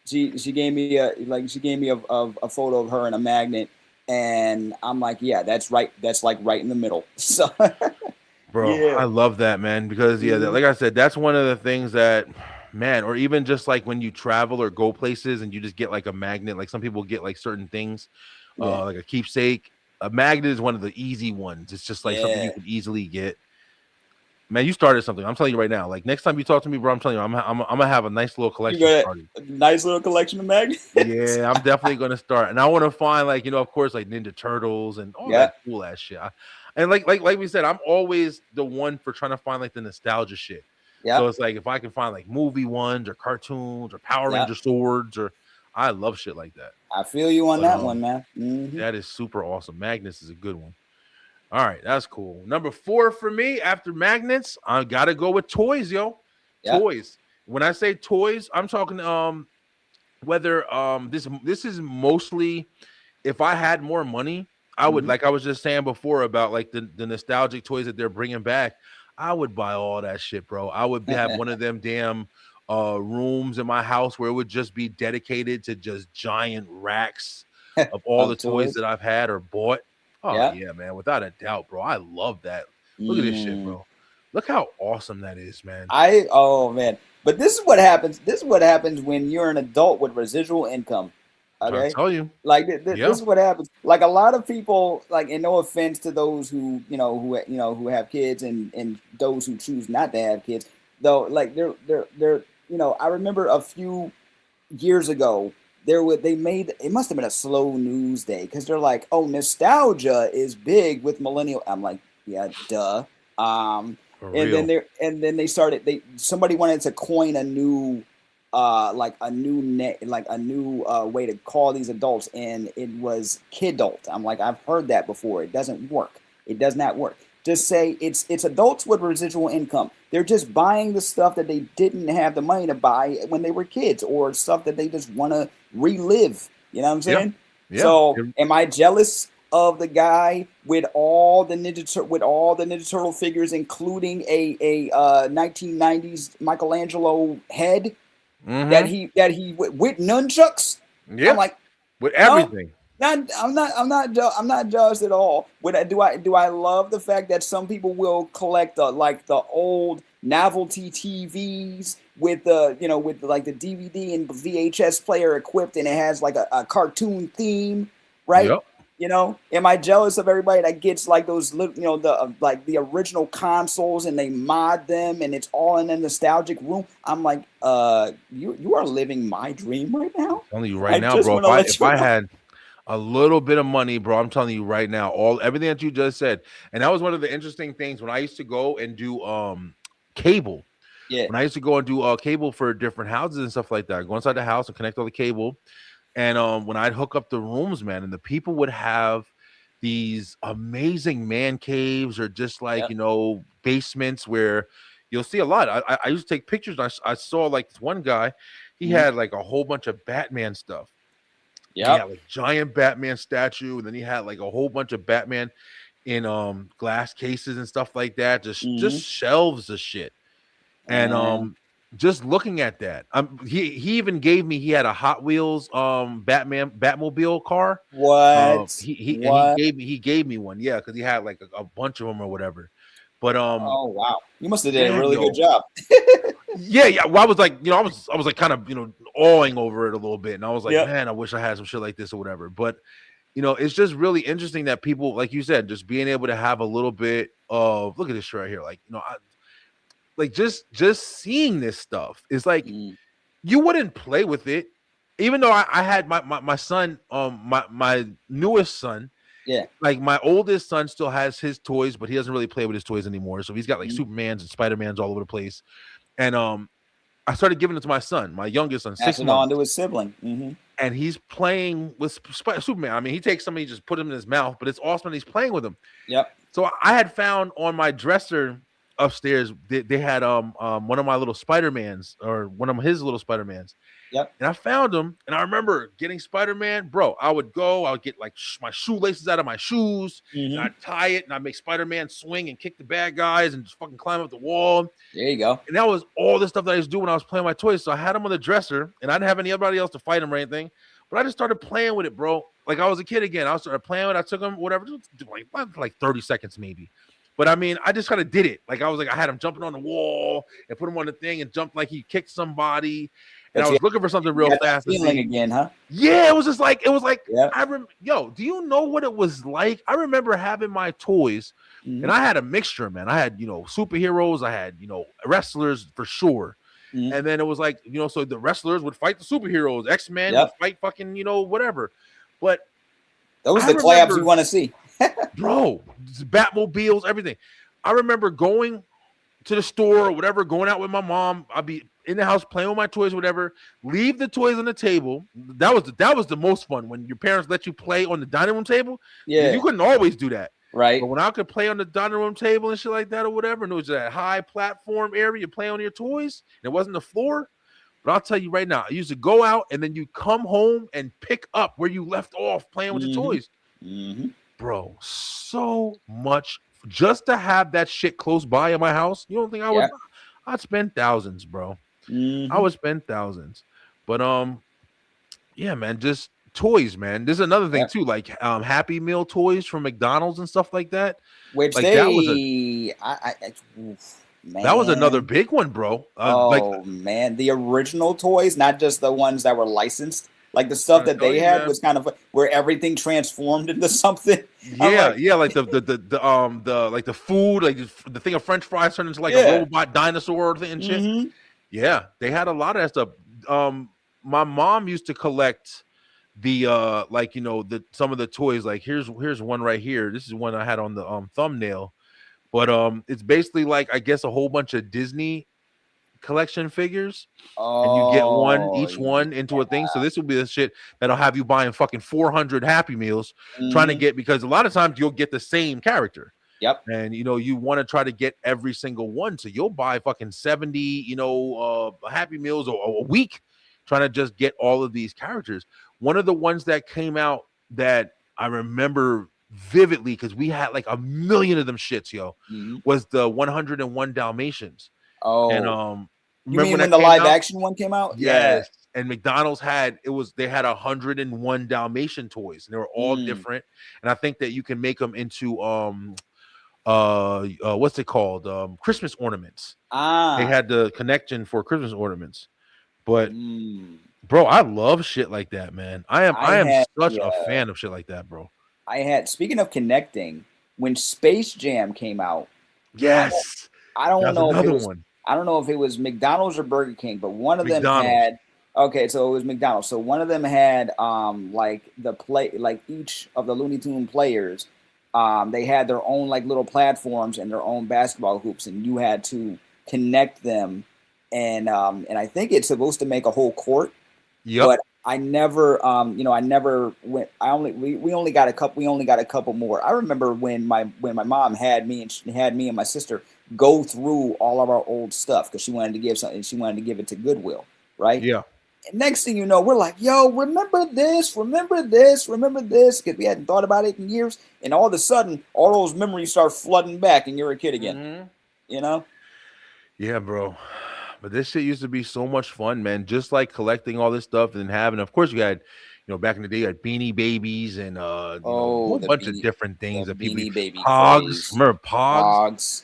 [SPEAKER 4] She gave me a photo of her in a magnet, and I'm like, yeah, that's right. That's like right in the middle. So,
[SPEAKER 1] bro, I love that, man, because like I said, that's one of the things that, man, or even just like when you travel or go places and you just get like a magnet. Like some people get like certain things, like a keepsake. A magnet is one of the easy ones. It's just like something you can easily get. Man, you started something. I'm telling you right now. Like next time you talk to me, bro, I'm telling you, I'm gonna have a nice little collection started.
[SPEAKER 4] A nice little collection of magnets.
[SPEAKER 1] Yeah, I'm definitely gonna start, and I want to find like of course, like Ninja Turtles and all that cool ass shit. And like we said, I'm always the one for trying to find like the nostalgia shit. Yeah. So it's like if I can find like movie ones or cartoons or Power Ranger swords, or I love shit like that.
[SPEAKER 4] I feel you on that one, man. Mm-hmm.
[SPEAKER 1] That is super awesome. Magnets is a good one. All right, that's cool. Number 4 for me after magnets, I gotta go with toys, yo. Yep. Toys. When I say toys, I'm talking whether this is mostly if I had more money, I would like I was just saying before about like the nostalgic toys that they're bringing back. I would buy all that shit, bro. I would have one of them damn rooms in my house where it would just be dedicated to just giant racks of all the toys that I've had or bought. Oh yeah, man, without a doubt, bro. I love that. Look at this shit, bro. Look how awesome that is, man.
[SPEAKER 4] Man. But this is what happens. This is what happens when you're an adult with residual income. Okay, I tell you, like this is what happens. Like a lot of people, like, and no offense to those who who have kids and those who choose not to have kids, though. Like they're I remember a few years ago it must have been a slow news day because they're like, oh, nostalgia is big with millennial. I'm like, yeah, duh. And then somebody wanted to coin a new way to call these adults, and it was kidult. I'm like, I've heard that before. It doesn't work. It does not work. just say it's adults with residual income. They're just buying the stuff that they didn't have the money to buy when they were kids, or stuff that they just want to relive. You know what I'm saying?
[SPEAKER 1] Yeah.
[SPEAKER 4] So am I jealous of the guy with all the Ninja Turtle figures, including a 1990s Michelangelo head that he with nunchucks?
[SPEAKER 1] Yeah,
[SPEAKER 4] I'm like,
[SPEAKER 1] with everything.
[SPEAKER 4] I'm not jealous at all. Do I love the fact that some people will collect the old novelty TVs with the DVD and VHS player equipped, and it has like a cartoon theme, right?
[SPEAKER 1] Yep.
[SPEAKER 4] You know, am I jealous of everybody that gets like those, the original consoles and they mod them and it's all in a nostalgic room? I'm like, you are living my dream right now.
[SPEAKER 1] I'm telling you right now, bro. If I had a little bit of money, bro, I'm telling you right now, everything that you just said, and that was one of the interesting things when I used to go and do cable.
[SPEAKER 4] Yeah.
[SPEAKER 1] When I used to go and do cable for different houses and stuff like that, go inside the house and connect all the cable. And when I'd hook up the rooms, man, and the people would have these amazing man caves or just like, basements where you'll see a lot. I used to take pictures. I saw like this one guy, he had like a whole bunch of Batman stuff. Yeah, he had like giant Batman statue, and then he had like a whole bunch of Batman in glass cases and stuff like that. Just shelves of shit. And just looking at that, he even gave me. He had a Hot Wheels Batmobile car.
[SPEAKER 4] What?
[SPEAKER 1] He gave me one. Yeah, because he had like a bunch of them or whatever. But
[SPEAKER 4] oh wow, you must have did a really good job.
[SPEAKER 1] yeah. Well, I was like, I was like kind of awing over it a little bit, and I was like, man, I wish I had some shit like this or whatever. But it's just really interesting that people, like you said, just being able to have a little bit of, look at this shit right here, like like just seeing this stuff is like you wouldn't play with it, even though I had my son, my newest son.
[SPEAKER 4] Yeah,
[SPEAKER 1] like my oldest son still has his toys, but he doesn't really play with his toys anymore. So he's got like Supermans and Spider-Mans all over the place. And I started giving it to my son, my youngest son, 6 months.
[SPEAKER 4] On to his sibling.
[SPEAKER 1] And he's playing with Superman. I mean, he takes somebody, just put him in his mouth, but it's awesome. He's playing with him.
[SPEAKER 4] Yep.
[SPEAKER 1] So I had found on my dresser upstairs, they had one of my little Spider-Mans, or one of his little Spider-Mans.
[SPEAKER 4] Yep.
[SPEAKER 1] And I found him, and I remember getting Spider-Man, bro. I would get like my shoelaces out of my shoes, and I'd tie it, and I'd make Spider-Man swing and kick the bad guys and just fucking climb up the wall.
[SPEAKER 4] There you go.
[SPEAKER 1] And that was all the stuff that I used to do when I was playing my toys. So I had them on the dresser, and I didn't have anybody else to fight them or anything. But I just started playing with it, bro. Like I was a kid again. I started playing with it. I took them, whatever, like 30 seconds maybe. But I mean, I just kind of did it. Like I had him jumping on the wall and put him on the thing and jumped like he kicked somebody. And I was looking for something real fast.
[SPEAKER 4] Feeling again, huh?
[SPEAKER 1] Yeah, it was like, yo, do you know what it was like? I remember having my toys, and I had a mixture, man. I had, superheroes, I had, wrestlers for sure. And then it was like, so the wrestlers would fight the superheroes, X-Men would fight fucking, whatever. But
[SPEAKER 4] those are the collabs you want to see.
[SPEAKER 1] Bro, Batmobiles, everything. I remember going to the store or whatever, going out with my mom. I'd be in the house playing with my toys, whatever. Leave the toys on the table. That was the most fun, when your parents let you play on the dining room table. Yeah, you couldn't always do that,
[SPEAKER 4] right?
[SPEAKER 1] But when I could play on the dining room table and shit like that or whatever, and it was that high platform area, you play on your toys, and it wasn't the floor. But I'll tell you right now, I used to go out and then you come home and pick up where you left off playing with your toys. Bro, so much just to have that shit close by in my house. You don't think I would? I'd spend thousands, bro. I would spend thousands. But yeah, man, just toys, man. There's another thing too, like Happy Meal toys from McDonald's and stuff like that.
[SPEAKER 4] Which
[SPEAKER 1] like
[SPEAKER 4] that
[SPEAKER 1] was another big one, bro.
[SPEAKER 4] Man, the original toys, not just the ones that were licensed. Like the stuff that they had was kind of where everything transformed into something.
[SPEAKER 1] Yeah, like the like the food, like the thing of French fries turned into like a robot dinosaur thing and shit. Yeah, they had a lot of that stuff. My mom used to collect the some of the toys. Like here's one right here. This is one I had on the thumbnail, but it's basically like, I guess, a whole bunch of Disney collection figures, and you get each one into a thing. So this will be the shit that'll have you buying fucking 400 Happy Meals, trying to get, because a lot of times you'll get the same character.
[SPEAKER 4] Yep.
[SPEAKER 1] And you want to try to get every single one, so you'll buy fucking 70 Happy Meals a week, trying to just get all of these characters. One of the ones that came out that I remember vividly, because we had like a million of them shits, was the 101 Dalmatians. And
[SPEAKER 4] You
[SPEAKER 1] remember
[SPEAKER 4] mean
[SPEAKER 1] when
[SPEAKER 4] when
[SPEAKER 1] that
[SPEAKER 4] the
[SPEAKER 1] came
[SPEAKER 4] live
[SPEAKER 1] out?
[SPEAKER 4] action one came out?
[SPEAKER 1] Yes. And McDonald's had 101 Dalmatian toys, and they were all different. And I think that you can make them into what's it called? Christmas ornaments. They had the connection for Christmas ornaments. But bro, I love shit like that, man. I am such a fan of shit like that, bro.
[SPEAKER 4] Speaking of connecting, when Space Jam came out,
[SPEAKER 1] yes,
[SPEAKER 4] I don't know if it was
[SPEAKER 1] one.
[SPEAKER 4] I don't know if it was McDonald's or Burger King, but one of them had. Okay, so it was McDonald's. So one of them had like each of the Looney Tune players, they had their own like little platforms and their own basketball hoops, and you had to connect them, and I think it's supposed to make a whole court.
[SPEAKER 1] Yep.
[SPEAKER 4] But I never I never went. We only got a couple more. I remember when my mom had me and my sister go through all of our old stuff because she wanted to give something. She wanted to give it to Goodwill, right?
[SPEAKER 1] Yeah.
[SPEAKER 4] And next thing you know, we're like, yo, remember this, because we hadn't thought about it in years. And all of a sudden, all those memories start flooding back, and you're a kid again.
[SPEAKER 1] Yeah, bro. But this shit used to be so much fun, man. Just like collecting all this stuff and having, of course, you had, back in the day, you had Beanie Babies and a whole bunch of different things that people. Pogs, remember Pogs?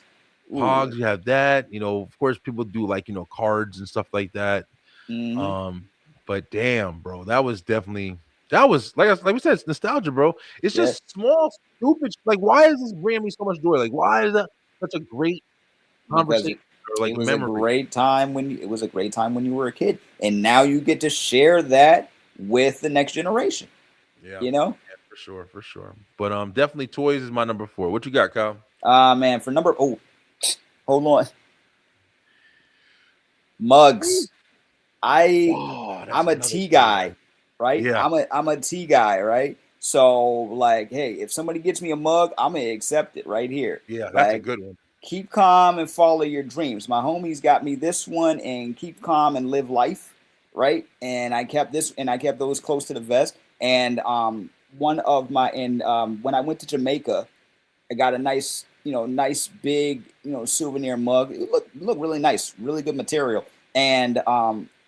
[SPEAKER 1] Pogs, you have that. Of course, people do like cards and stuff like that. But damn, bro, that was like we said, it's nostalgia, bro. It's just small, stupid. Like, why is this bringing me so much joy? Like, why is that such a great conversation?
[SPEAKER 4] It was a great time when you were a kid, and now you get to share that with the next generation.
[SPEAKER 1] Yeah, for sure. But definitely toys is my number 4. What you got, Kyle?
[SPEAKER 4] Man, for hold on, mugs. I'm a tea guy, right?
[SPEAKER 1] Yeah.
[SPEAKER 4] I'm a tea guy, right? So like, hey, if somebody gets me a mug, I'm gonna accept it right here.
[SPEAKER 1] Yeah, that's a good one.
[SPEAKER 4] Keep calm and follow your dreams. My homies got me this one, and keep calm and live life, right? And I kept those close to the vest. And when I went to Jamaica, I got a nice big souvenir mug. It looked really nice, really good material. And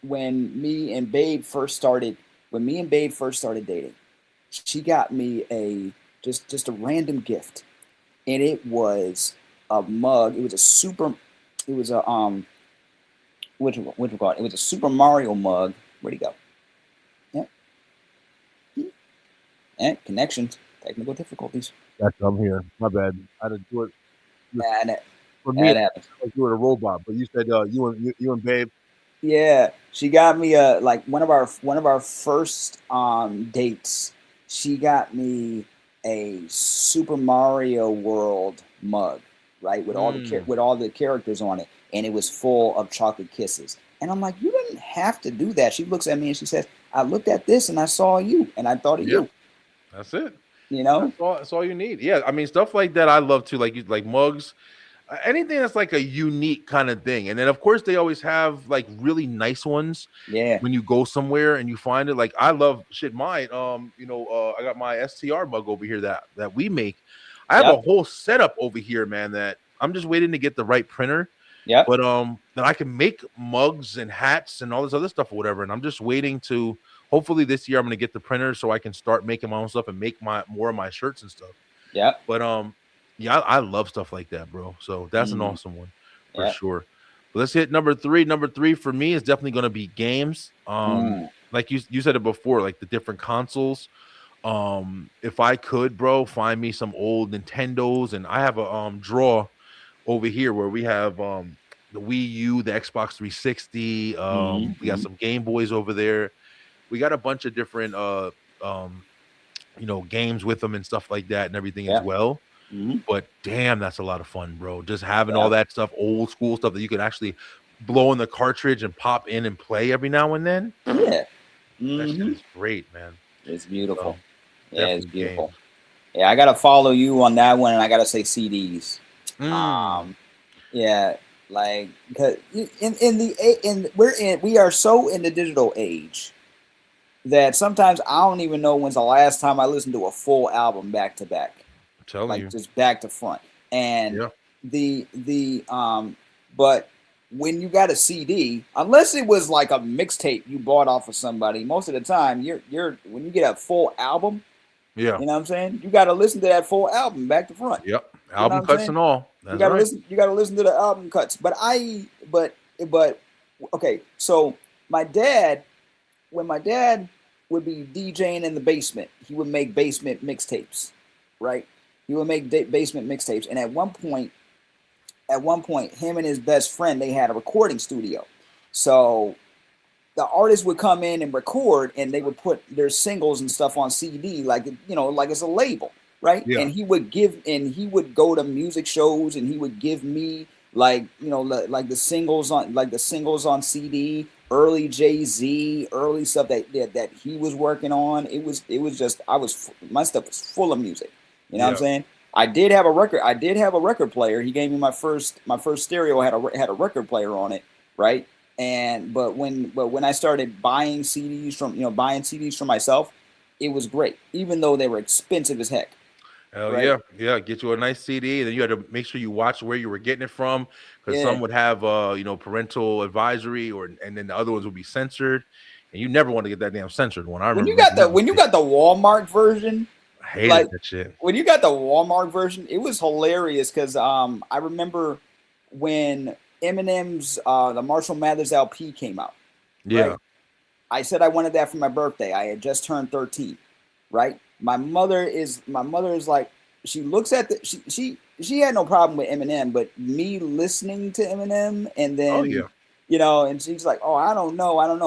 [SPEAKER 4] when me and Babe first started dating, she got me just a random gift, and it was a mug. It was a Super Mario mug. Where'd he go? And connections, technical difficulties.
[SPEAKER 1] I'm here. My bad. I had to do it. For me,
[SPEAKER 4] that
[SPEAKER 1] I do it a robot. But you said you and Babe.
[SPEAKER 4] Yeah, she got me like one of our first dates. She got me a Super Mario World mug, right, with all the characters on it, and it was full of chocolate kisses. And I'm like, you didn't have to do that. She looks at me and she says, I looked at this and I saw you, and I thought of you.
[SPEAKER 1] That's it.
[SPEAKER 4] That's
[SPEAKER 1] all you need. Yeah, I mean, stuff like that I love too. Like mugs. Anything that's like a unique kind of thing. And then of course they always have like really nice ones.
[SPEAKER 4] Yeah.
[SPEAKER 1] When you go somewhere and you find it, like I love mine. I got my STR mug over here that we make. I have a whole setup over here, man, that I'm just waiting to get the right printer.
[SPEAKER 4] Yeah.
[SPEAKER 1] But then I can make mugs and hats and all this other stuff or whatever. And I'm just waiting to hopefully this year I'm gonna get the printer so I can start making my own stuff and make more of my shirts and stuff.
[SPEAKER 4] Yeah.
[SPEAKER 1] But yeah, I love stuff like that, bro. So that's an awesome one for sure. But let's hit number 3. Number 3 for me is definitely going to be games. Like you said it before, like the different consoles. If I could, bro, find me some old Nintendos, and I have a drawer over here where we have the Wii U, the Xbox 360. We got some Game Boys over there. We got a bunch of different games with them and stuff like that and everything as well. But damn, that's a lot of fun, bro. Just having all that stuff, old school stuff that you could actually blow in the cartridge and pop in and play every now and then.
[SPEAKER 4] Yeah.
[SPEAKER 1] That shit is great, man.
[SPEAKER 4] It's beautiful. Yeah, it's beautiful. Yeah, I gotta follow you on that one, and I gotta say CDs.
[SPEAKER 1] Mm.
[SPEAKER 4] Yeah, like because we are so in the digital age that sometimes I don't even know when's the last time I listened to a full album back to back,
[SPEAKER 1] I'm telling
[SPEAKER 4] like
[SPEAKER 1] you.
[SPEAKER 4] just back to front. And
[SPEAKER 1] Yeah.
[SPEAKER 4] but when you got a CD, unless it was like a mixtape you bought off of somebody, most of the time you're when you get a full album,
[SPEAKER 1] Yeah.
[SPEAKER 4] you know what I'm saying? You got to listen to that full album back to front.
[SPEAKER 1] Yep.
[SPEAKER 4] You know
[SPEAKER 1] Album
[SPEAKER 4] what I'm
[SPEAKER 1] cuts
[SPEAKER 4] saying?
[SPEAKER 1] and all.
[SPEAKER 4] You
[SPEAKER 1] That's
[SPEAKER 4] gotta
[SPEAKER 1] right.
[SPEAKER 4] listen. You gotta listen to the album cuts. But okay. So my dad, when my dad would be DJing in the basement, he would make basement mixtapes, right? He would make basement mixtapes, and at one point, him and his best friend, they had a recording studio. So the artist would come in and record, and they would put their singles and stuff on CD, like like it's a label, right?
[SPEAKER 1] Yeah.
[SPEAKER 4] And he would go to music shows, and he would give me like like the singles on CD, early Jay-Z, early stuff that he was working on. It was just my stuff was full of music. You know what I'm saying? I did have a record player. He gave me my first stereo had a record player on it, right? But when I started buying CDs from myself, it was great, even though they were expensive as heck.
[SPEAKER 1] Hell
[SPEAKER 4] Right?
[SPEAKER 1] yeah, yeah. Get you a nice CD, and then you had to make sure you watch where you were getting it from, because
[SPEAKER 4] Yeah.
[SPEAKER 1] some would have parental advisory, and then the other ones would be censored, and you never want to get that damn censored one. I
[SPEAKER 4] When
[SPEAKER 1] remember
[SPEAKER 4] you got
[SPEAKER 1] making
[SPEAKER 4] the Walmart version,
[SPEAKER 1] I hated
[SPEAKER 4] like
[SPEAKER 1] that shit.
[SPEAKER 4] when you got the Walmart version, it was hilarious because I remember when Eminem's the Marshall Mathers LP came out.
[SPEAKER 1] Yeah.
[SPEAKER 4] Right? I said I wanted that for my birthday. I had just turned 13. Right? My mother is like, she looks at she had no problem with Eminem, but me listening to Eminem and then
[SPEAKER 1] Oh yeah.
[SPEAKER 4] and she's like, oh, I don't know. And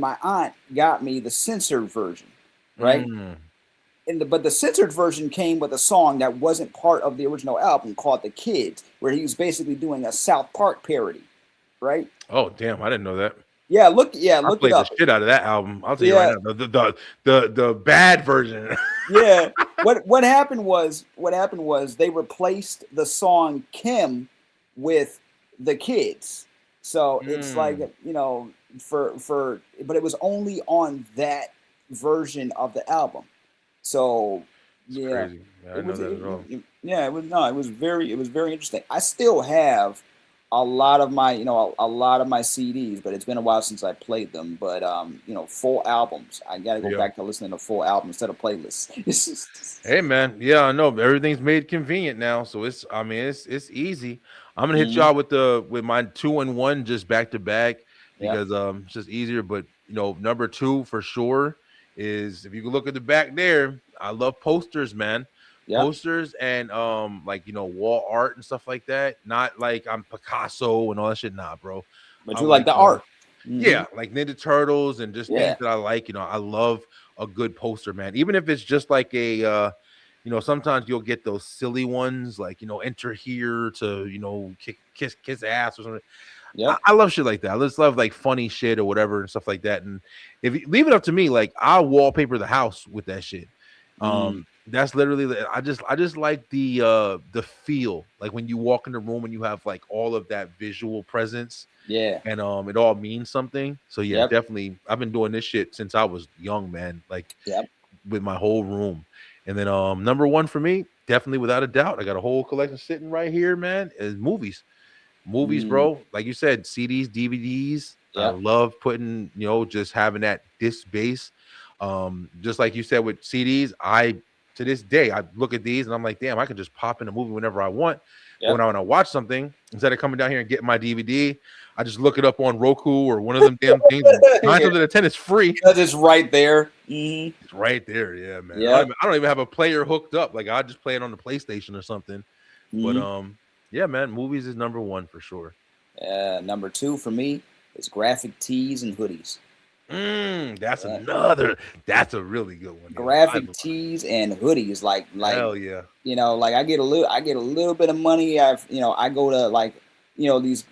[SPEAKER 4] my aunt got me the censored version, right?
[SPEAKER 1] Mm.
[SPEAKER 4] But the censored version came with a song that wasn't part of the original album called "The Kids," where he was basically doing a South Park parody, right?
[SPEAKER 1] Oh damn, I didn't know that.
[SPEAKER 4] Yeah, look
[SPEAKER 1] I
[SPEAKER 4] it
[SPEAKER 1] played the
[SPEAKER 4] up.
[SPEAKER 1] shit out of that album. I'll tell you
[SPEAKER 4] Yeah.
[SPEAKER 1] right now, the bad version.
[SPEAKER 4] Yeah. What happened was they replaced the song Kim with The Kids. So it's like, but it was only on that version of the album. So
[SPEAKER 1] It's
[SPEAKER 4] yeah,
[SPEAKER 1] crazy. I didn't know that at all.
[SPEAKER 4] it was very interesting. I still have a lot of my CDs, but it's been a while since I played them. But full albums. I gotta go back to listening to full albums instead of playlists.
[SPEAKER 1] Hey man, yeah, I know everything's made convenient now, so it's easy. I'm gonna hit y'all with my 2-in-1 just back to back because it's just easier. But number 2 for sure is, if you can look at the back there, I love posters, man.
[SPEAKER 4] Yeah.
[SPEAKER 1] Posters and wall art and stuff like that. Not like I'm Picasso and all that shit, nah, bro.
[SPEAKER 4] But
[SPEAKER 1] I
[SPEAKER 4] you like the art.
[SPEAKER 1] Yeah, like Ninja Turtles and just things that I like. I love a good poster, man. Even if it's just like a sometimes you'll get those silly ones like enter here to kiss ass or something.
[SPEAKER 4] Yeah,
[SPEAKER 1] I love shit like that. I just love like funny shit or whatever and stuff like that. And if you leave it up to me, like I'll wallpaper the house with that shit. That's literally, I just like the feel, like when you walk in the room and you have like all of that visual presence.
[SPEAKER 4] Yeah.
[SPEAKER 1] And it all means something. So yeah, definitely. I've been doing this shit since I was young, man. Like with my whole room. And then number 1 for me, definitely without a doubt, I got a whole collection sitting right here, man, is movies. Movies, bro. Like you said, CDs, DVDs. I love putting, just having that disc base. Just like you said with CDs, to this day, I look at these and I'm like, damn, I can just pop in a movie whenever I want. But when I want to watch something, instead of coming down here and getting my DVD, I just look it up on Roku or one of them damn things. 9 times out of 10, it's free.
[SPEAKER 4] It's right there.
[SPEAKER 1] It's right there, yeah, man.
[SPEAKER 4] Yeah.
[SPEAKER 1] I don't even have a player hooked up. Like I just play it on the PlayStation or something. But yeah, man, movies is number 1 for sure.
[SPEAKER 4] Number 2 for me is graphic tees and hoodies.
[SPEAKER 1] That's a really good one.
[SPEAKER 4] Graphic tees and hoodies, like
[SPEAKER 1] hell yeah.
[SPEAKER 4] Like I get a little bit of money. I go to like these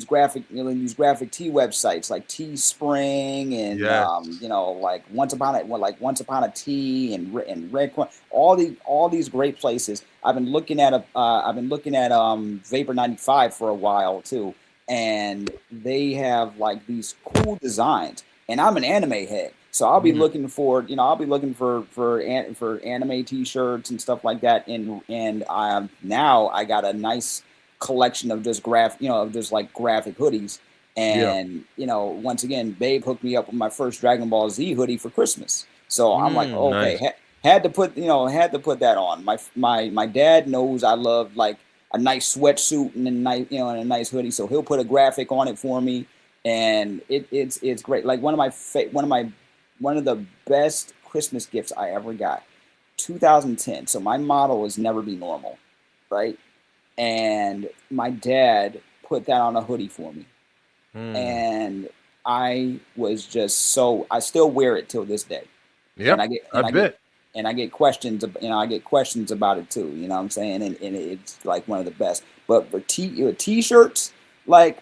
[SPEAKER 4] graphic tee websites like Teespring and
[SPEAKER 1] Yes.
[SPEAKER 4] like Once Upon a Tee and Red Coin, all these great places. I've been looking at Vapor 95 for a while too, and they have like these cool designs. And I'm an anime head, so I'll be looking for anime T-shirts and stuff like that. And now I got a nice collection of just graphic hoodies. And once again, Babe hooked me up with my first Dragon Ball Z hoodie for Christmas. So I'm like, okay, nice. had to put that on. My dad knows I love like a nice sweatsuit and a nice hoodie, so he'll put a graphic on it for me, and it's great. Like one of the best Christmas gifts I ever got, 2010. So my motto is never be normal, right? And my dad put that on a hoodie for me. And I was just I still wear it till this day.
[SPEAKER 1] Yeah,
[SPEAKER 4] I get questions, I get questions about it too. You know what I'm saying? And it's like one of the best. But for T-shirts, like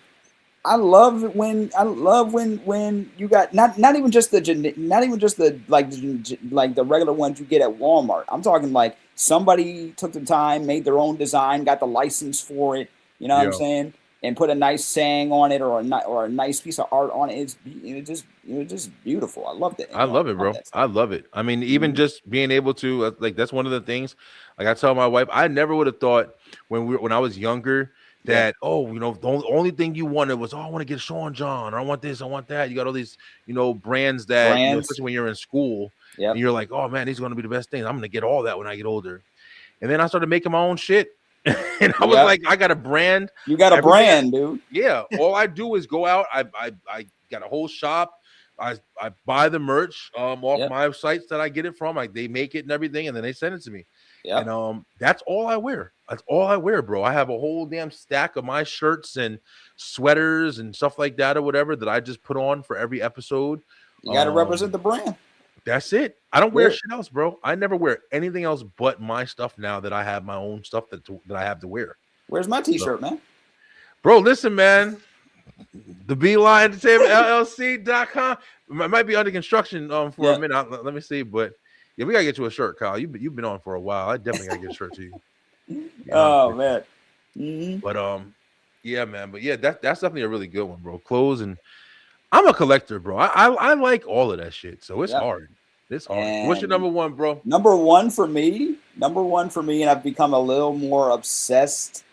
[SPEAKER 4] I love when you got not even just the like the regular ones you get at Walmart. I'm talking like somebody took the time, made their own design, got the license for it. You know what I'm saying? And put a nice saying on it or a nice piece of art on it. It's just beautiful. I love it.
[SPEAKER 1] I love it, bro. I love it. I mean, even just being able to like that's one of the things. Like I tell my wife, I never would have thought when I was younger that the only thing you wanted was I want to get Sean John or I want this, I want that. You got all these brands that especially when you're in school, and you're like, oh man, these are going to be the best things. I'm going to get all that when I get older. And then I started making my own shit. And I was like, I got a brand.
[SPEAKER 4] You got a brand, dude.
[SPEAKER 1] Yeah. All I do is go out. I got a whole shop. I buy the merch off my sites that I get it from. They make it and everything, and then they send it to me. Yeah. And that's all I wear. That's all I wear, bro. I have a whole damn stack of my shirts and sweaters and stuff like that or whatever that I just put on for every episode.
[SPEAKER 4] You got to represent the brand.
[SPEAKER 1] That's it. I don't wear shit else, bro. I never wear anything else but my stuff now that I have my own stuff that I have to wear.
[SPEAKER 4] Where's my T-shirt, man?
[SPEAKER 1] Bro, listen, man. The B-Line Entertainment LLC.com. It might be under construction for a minute. Let me see. But yeah, we got to get you a shirt, Kyle. You've been on for a while. I definitely got to get a shirt to you.
[SPEAKER 4] Man.
[SPEAKER 1] But yeah, man. But yeah, that's definitely a really good one, bro. Clothes, and I'm a collector, bro. I like all of that shit. So it's hard. It's hard. And what's your number one, bro?
[SPEAKER 4] Number one for me, and I've become a little more obsessed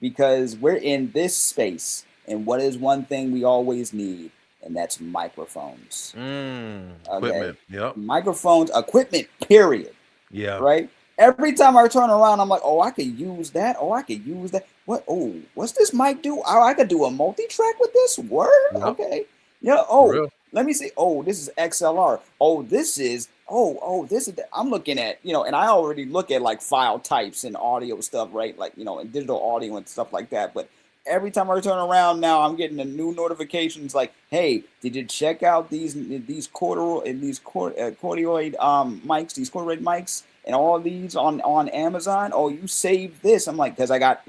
[SPEAKER 4] because we're in this space, and what is one thing we always need, and that's microphones.
[SPEAKER 1] Equipment. Yep.
[SPEAKER 4] Microphones, equipment, period.
[SPEAKER 1] Yeah.
[SPEAKER 4] Right? Every time I turn around, I'm like, oh, I could use that. Oh, I could use that. What? Oh, what's this mic do? Oh, I could do a multi-track with this? Word? Yep. Okay. Yeah. Oh, let me see. Oh, this is XLR. Oh, this is. This is. I'm looking at, and I already look at like file types and audio stuff, right? Like, and digital audio and stuff like that. But every time I turn around now, I'm getting the new notifications like, hey, did you check out these cordioid mics, these cordioid mics, and all of these on Amazon? Oh, you saved this. I'm like, because I got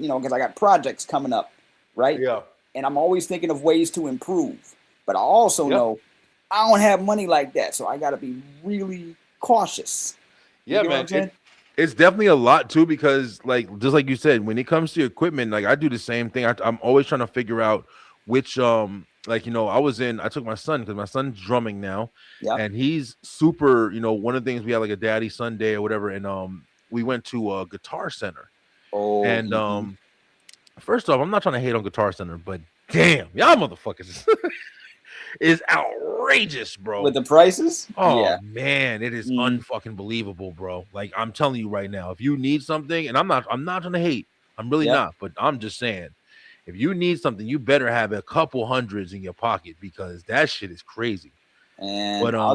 [SPEAKER 4] projects coming up, right?
[SPEAKER 1] Yeah.
[SPEAKER 4] And I'm always thinking of ways to improve. But I also know I don't have money like that, so I got to be really cautious.
[SPEAKER 1] Yeah, man. It's definitely a lot too, because just like you said, when it comes to equipment, like I do the same thing. I'm always trying to figure out which I took my son because my son's drumming now, and he's super. One of the things we had like a daddy Sunday or whatever, and we went to a Guitar Center.
[SPEAKER 4] Oh,
[SPEAKER 1] and first off, I'm not trying to hate on Guitar Center, but damn, y'all motherfuckers is outrageous, bro.
[SPEAKER 4] With the prices?
[SPEAKER 1] Oh man, it is unfucking believable, bro. Like I'm telling you right now, if you need something, and I'm not trying to hate, I'm really not, but I'm just saying, if you need something, you better have a couple hundreds in your pocket because that shit is crazy.
[SPEAKER 4] And but I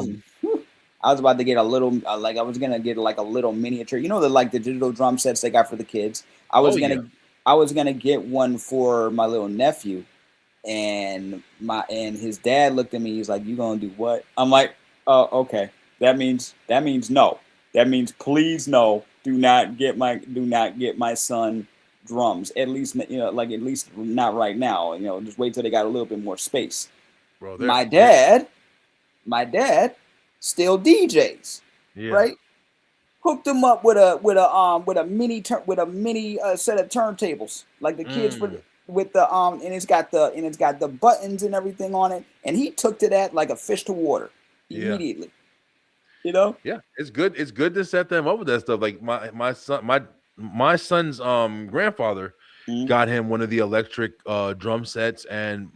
[SPEAKER 4] was about to get a little, I was gonna get like a little miniature, the digital drum sets they got for the kids. I was gonna get one for my little nephew. And his dad looked at me. He's like, "You gonna do what?" I'm like, "Oh, okay. That means no. That means please no. Do not get my son drums. At least like at least not right now. Just wait till they got a little bit more space.
[SPEAKER 1] Bro,
[SPEAKER 4] my dad still DJs, right? Hooked them up with a mini set of turntables, like the kids with the and it's got the buttons and everything on it, and he took to that like a fish to water immediately.
[SPEAKER 1] Yeah, it's good. It's good to set them up with that stuff. Like my son's grandfather got him one of the electric drum sets, and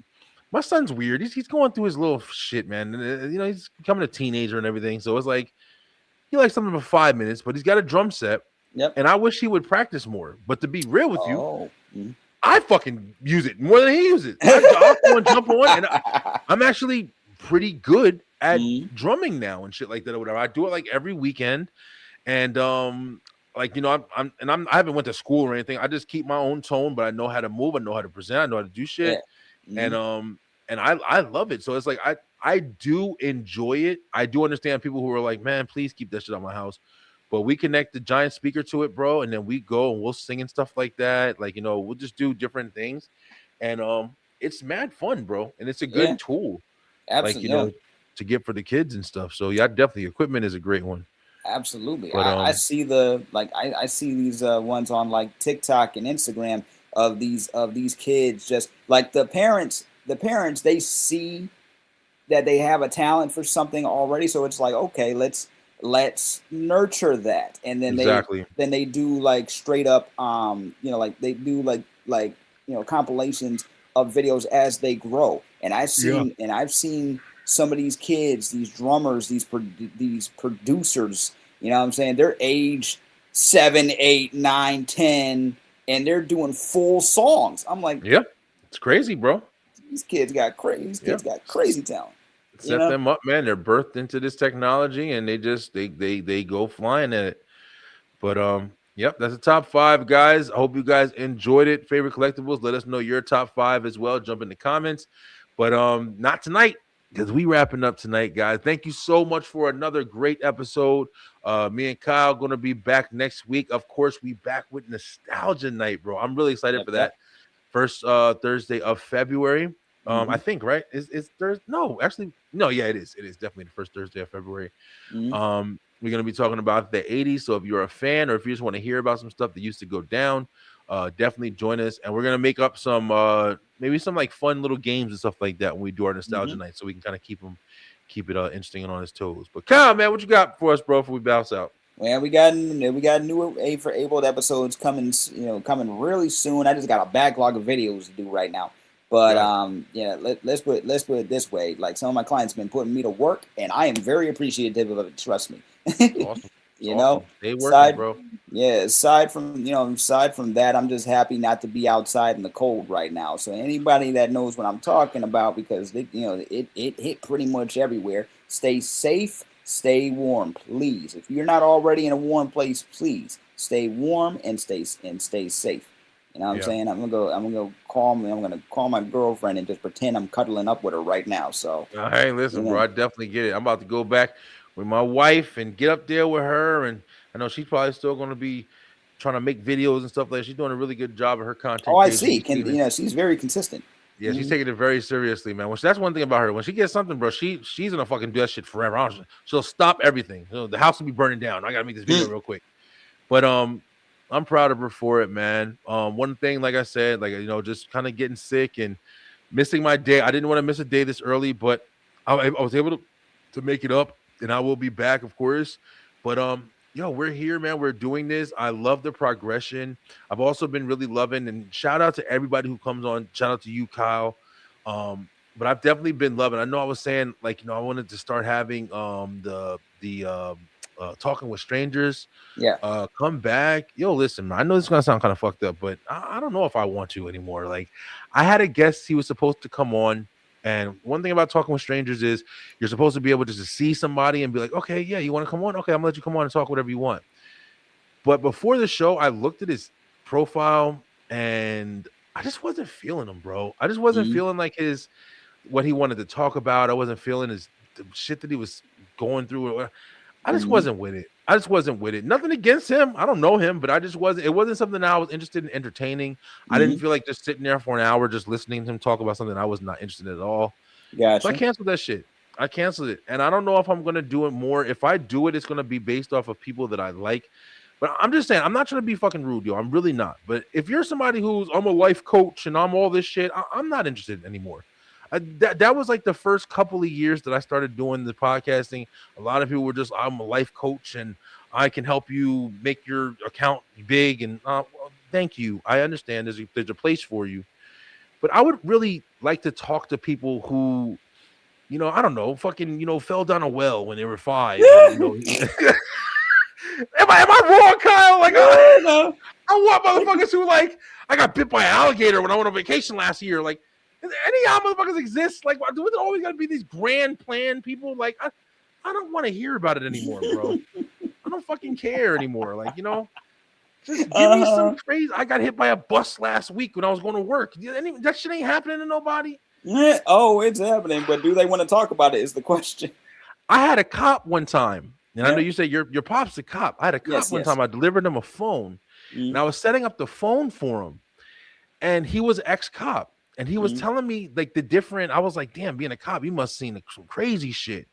[SPEAKER 1] my son's weird. He's going through his little shit, man. He's becoming a teenager and everything. So it's like he likes something for 5 minutes, but he's got a drum set.
[SPEAKER 4] Yep.
[SPEAKER 1] And I wish he would practice more. But to be real with you, I fucking use it more than he uses. I'll go and jump on, and I'm actually pretty good at drumming now and shit like that or whatever. I do it like every weekend, and I haven't went to school or anything. I just keep my own tone, but I know how to move. I know how to present. I know how to do shit, and I love it. So it's like I do enjoy it. I do understand people who are like, man, please keep that shit out my house. But we connect the giant speaker to it, bro, and then we go and we'll sing and stuff like that. Like, we'll just do different things. And it's mad fun, bro. And it's a good tool.
[SPEAKER 4] Absolutely.
[SPEAKER 1] Like, to get for the kids and stuff. So yeah, definitely equipment is a great one.
[SPEAKER 4] Absolutely.
[SPEAKER 1] But,
[SPEAKER 4] I see I see these ones on like TikTok and Instagram of these kids, just like the parents, they see that they have a talent for something already. So it's like, okay, let's nurture that. And then they do like straight up, like they do like compilations of videos as they grow. And I've seen some of these kids, these drummers, these producers, what I'm saying? They're age 7, 8, 9, 10, and they're doing full songs. I'm like,
[SPEAKER 1] yeah, it's crazy, bro.
[SPEAKER 4] These kids got crazy talent.
[SPEAKER 1] Set them up, man. They're birthed into this technology, and they go flying at it. But yep, that's the top 5, guys. I hope you guys enjoyed it. Favorite collectibles? Let us know your top 5 as well. Jump in the comments. But not tonight, because we wrapping up tonight, guys. Thank you so much for another great episode. Me and Kyle going to be back next week. Of course, we back with Nostalgia Night, bro. I'm really excited for that. First Thursday of February. I think, right? Is Thursday? No, actually, no. Yeah, it is. It is definitely the first Thursday of February. We're gonna be talking about the 80s. So if you're a fan, or if you just want to hear about some stuff that used to go down, definitely join us. And we're gonna make up some maybe some like fun little games and stuff like that when we do our Nostalgia Night, so we can kind of keep it interesting and on his toes. But Kyle, man, what you got for us, bro? Before we bounce out.
[SPEAKER 4] Well, we got new A for Able episodes coming, coming really soon. I just got a backlog of videos to do right now. But let's put it this way. Like, some of my clients have been putting me to work, and I am very appreciative of it. Trust me.
[SPEAKER 1] Awesome. They working, bro.
[SPEAKER 4] Yeah. Aside from that, I'm just happy not to be outside in the cold right now. So anybody that knows what I'm talking about, because it hit pretty much everywhere. Stay safe. Stay warm, please. If you're not already in a warm place, please stay warm and stay safe. You know what I'm saying? I'm gonna call my girlfriend and just pretend I'm cuddling up with her right now. So
[SPEAKER 1] hey, listen, bro, I definitely get it. I'm about to go back with my wife and get up there with her, and I know she's probably still gonna be trying to make videos and stuff like that. She's doing a really good job of her content.
[SPEAKER 4] Oh, I see. She's very consistent.
[SPEAKER 1] Yeah, she's taking it very seriously, man. That's one thing about her. When she gets something, bro, she's gonna fucking do that shit forever. She'll stop everything. The house will be burning down. I gotta make this video real quick. But I'm proud of her for it, man. One thing, like I said, just kind of getting sick and missing my day. I didn't want to miss a day this early, but I was able to make it up, and I will be back, of course. But we're here, man. We're doing this. I love the progression. I've also been really loving, and shout out to everybody who comes on. Shout out to you, Kyle. But I've definitely been loving. I know I was saying, I wanted to start having the Talking with Strangers. Come back. Yo, listen, man, I know this is gonna sound kind of fucked up, but I don't know if I want to anymore. Like, I had a guest, he was supposed to come on, and one thing about Talking with Strangers is you're supposed to be able to just see somebody and be like, okay, yeah, you want to come on? Okay, I'm gonna let you come on and talk whatever you want. But before the show, I looked at his profile and I just wasn't feeling him, bro. I just wasn't feeling like what he wanted to talk about. I wasn't feeling the shit that he was going through. I just wasn't with it. I just wasn't with it. Nothing against him. I don't know him, but I just wasn't. It wasn't something that I was interested in entertaining. I didn't feel like just sitting there for an hour just listening to him talk about something I was not interested in at all.
[SPEAKER 4] Gotcha.
[SPEAKER 1] So I canceled that shit. I canceled it, and I don't know if I'm gonna do it more. If I do it, it's gonna be based off of people that I like. But I'm just saying, I'm not trying to be fucking rude, yo. I'm really not. But if you're somebody who's I'm a life coach and I'm all this shit, I'm not interested anymore. That was like the first couple of years that I started doing the podcasting. A lot of people were just, I'm a life coach and I can help you make your account big. And well, thank you. I understand there's a place for you. But I would really like to talk to people who, you know, I don't know, fucking, you know, fell down a well when they were 5. And, you know, am I wrong, Kyle? Like, I want motherfuckers who, like, I got bit by an alligator when I went on vacation last year. Like, any y'all motherfuckers exist? Like, do there always got to be these grand plan people? Like, I don't want to hear about it anymore, bro. I don't fucking care anymore. Like, you know, just give me some crazy. I got hit by a bus last week when I was going to work. That shit ain't happening to nobody.
[SPEAKER 4] Yeah. Oh, it's happening, but do they want to talk about it is the question.
[SPEAKER 1] I had a cop one time, and I know you say your pop's a cop. I had a cop one time. I delivered him a phone, and I was setting up the phone for him, and he was ex-cop, and he was telling me like the different. I was like, damn, being a cop, you must have seen some crazy shit.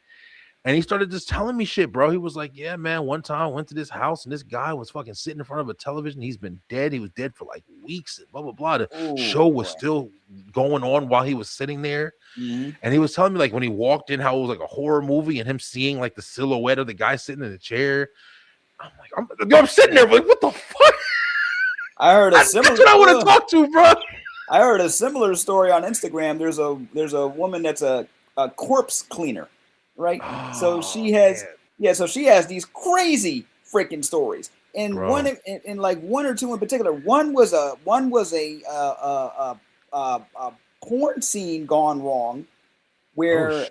[SPEAKER 1] And he started just telling me shit, bro. He was like, yeah, man, one time I went to this house and this guy was fucking sitting in front of a television. He's been dead. He was dead for like weeks and blah, blah, blah. The show was still going on while he was sitting there. And he was telling me like when he walked in, how it was like a horror movie and him seeing like the silhouette of the guy sitting in the chair. I'm like, I'm sitting there like, what the fuck?
[SPEAKER 4] I heard a similar.
[SPEAKER 1] That's what I want to talk to, bro.
[SPEAKER 4] I heard a similar story on Instagram. There's a woman that's a corpse cleaner. Right, so she has, so she has these crazy freaking stories, and one in like one or two in particular. One was a porn scene gone wrong, where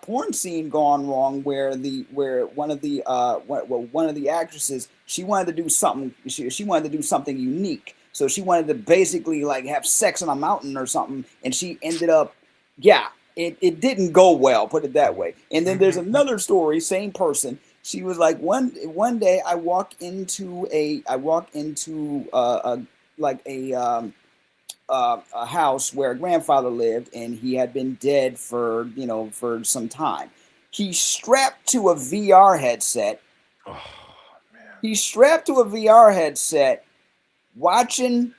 [SPEAKER 4] porn scene gone wrong, where one of the actresses, she wanted to do something, she wanted to do something unique, so she wanted to basically like have sex on a mountain or something, and she ended up It didn't go well, put it that way. And then there's another story, same person. She was like, one day I walk into a house where a grandfather lived, and he had been dead for some time. He's strapped to a VR headset. Oh man. He's strapped to a VR headset, watching.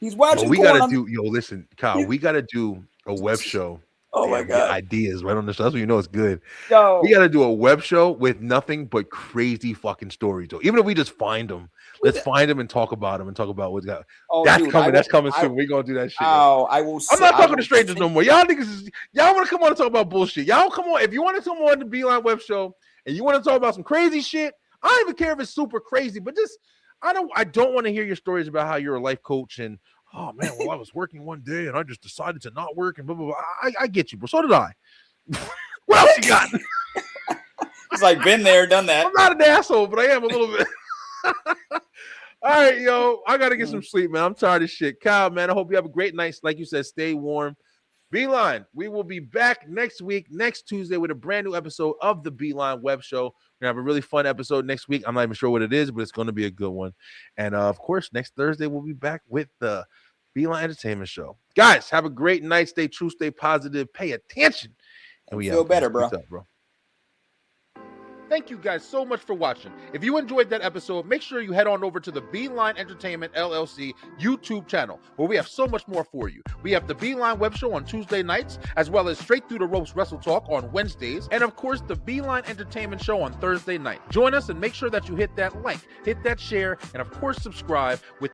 [SPEAKER 4] He's watching.
[SPEAKER 1] We gotta do. Listen, Kyle. We gotta do a web show.
[SPEAKER 4] Oh my god!
[SPEAKER 1] Ideas right on the show. That's when you know it's good.
[SPEAKER 4] Yo,
[SPEAKER 1] we gotta do a web show with nothing but crazy fucking stories. Though, even if we just find them, let's find them and talk about them and talk about what's got. That's coming soon. We're gonna do that shit.
[SPEAKER 4] I will.
[SPEAKER 1] I'm not talking to strangers no more. Y'all niggas, y'all want to come on and talk about bullshit. Y'all come on. If you want to come on the B-Line web show and you want to talk about some crazy shit, I don't even care if it's super crazy, but just. I don't want to hear your stories about how you're a life coach and oh man, well I was working one day and I just decided to not work and blah blah blah. I get you, bro. So did I. What else you got?
[SPEAKER 4] It's like been there, done that.
[SPEAKER 1] I'm not an asshole, but I am a little bit. All right, yo, I gotta get some sleep, man. I'm tired of shit. Kyle, man, I hope you have a great night. Like you said, stay warm. B-Line, we will be back next week, next Tuesday, with a brand new episode of the B-Line Web Show. We're going to have a really fun episode next week. I'm not even sure what it is, but it's going to be a good one. And, of course, next Thursday, we'll be back with the B-Line Entertainment Show. Guys, have a great night. Stay true, stay positive, pay attention. And we
[SPEAKER 4] feel better, bro.
[SPEAKER 1] Thank you guys so much for watching. If you enjoyed that episode, make sure you head on over to the B-Line Entertainment LLC YouTube channel, where we have so much more for you. We have the B-Line Web Show on Tuesday nights, as well as Straight Through the Ropes Wrestle Talk on Wednesdays, and of course, the B-Line Entertainment Show on Thursday night. Join us and make sure that you hit that like, hit that share, and of course, subscribe with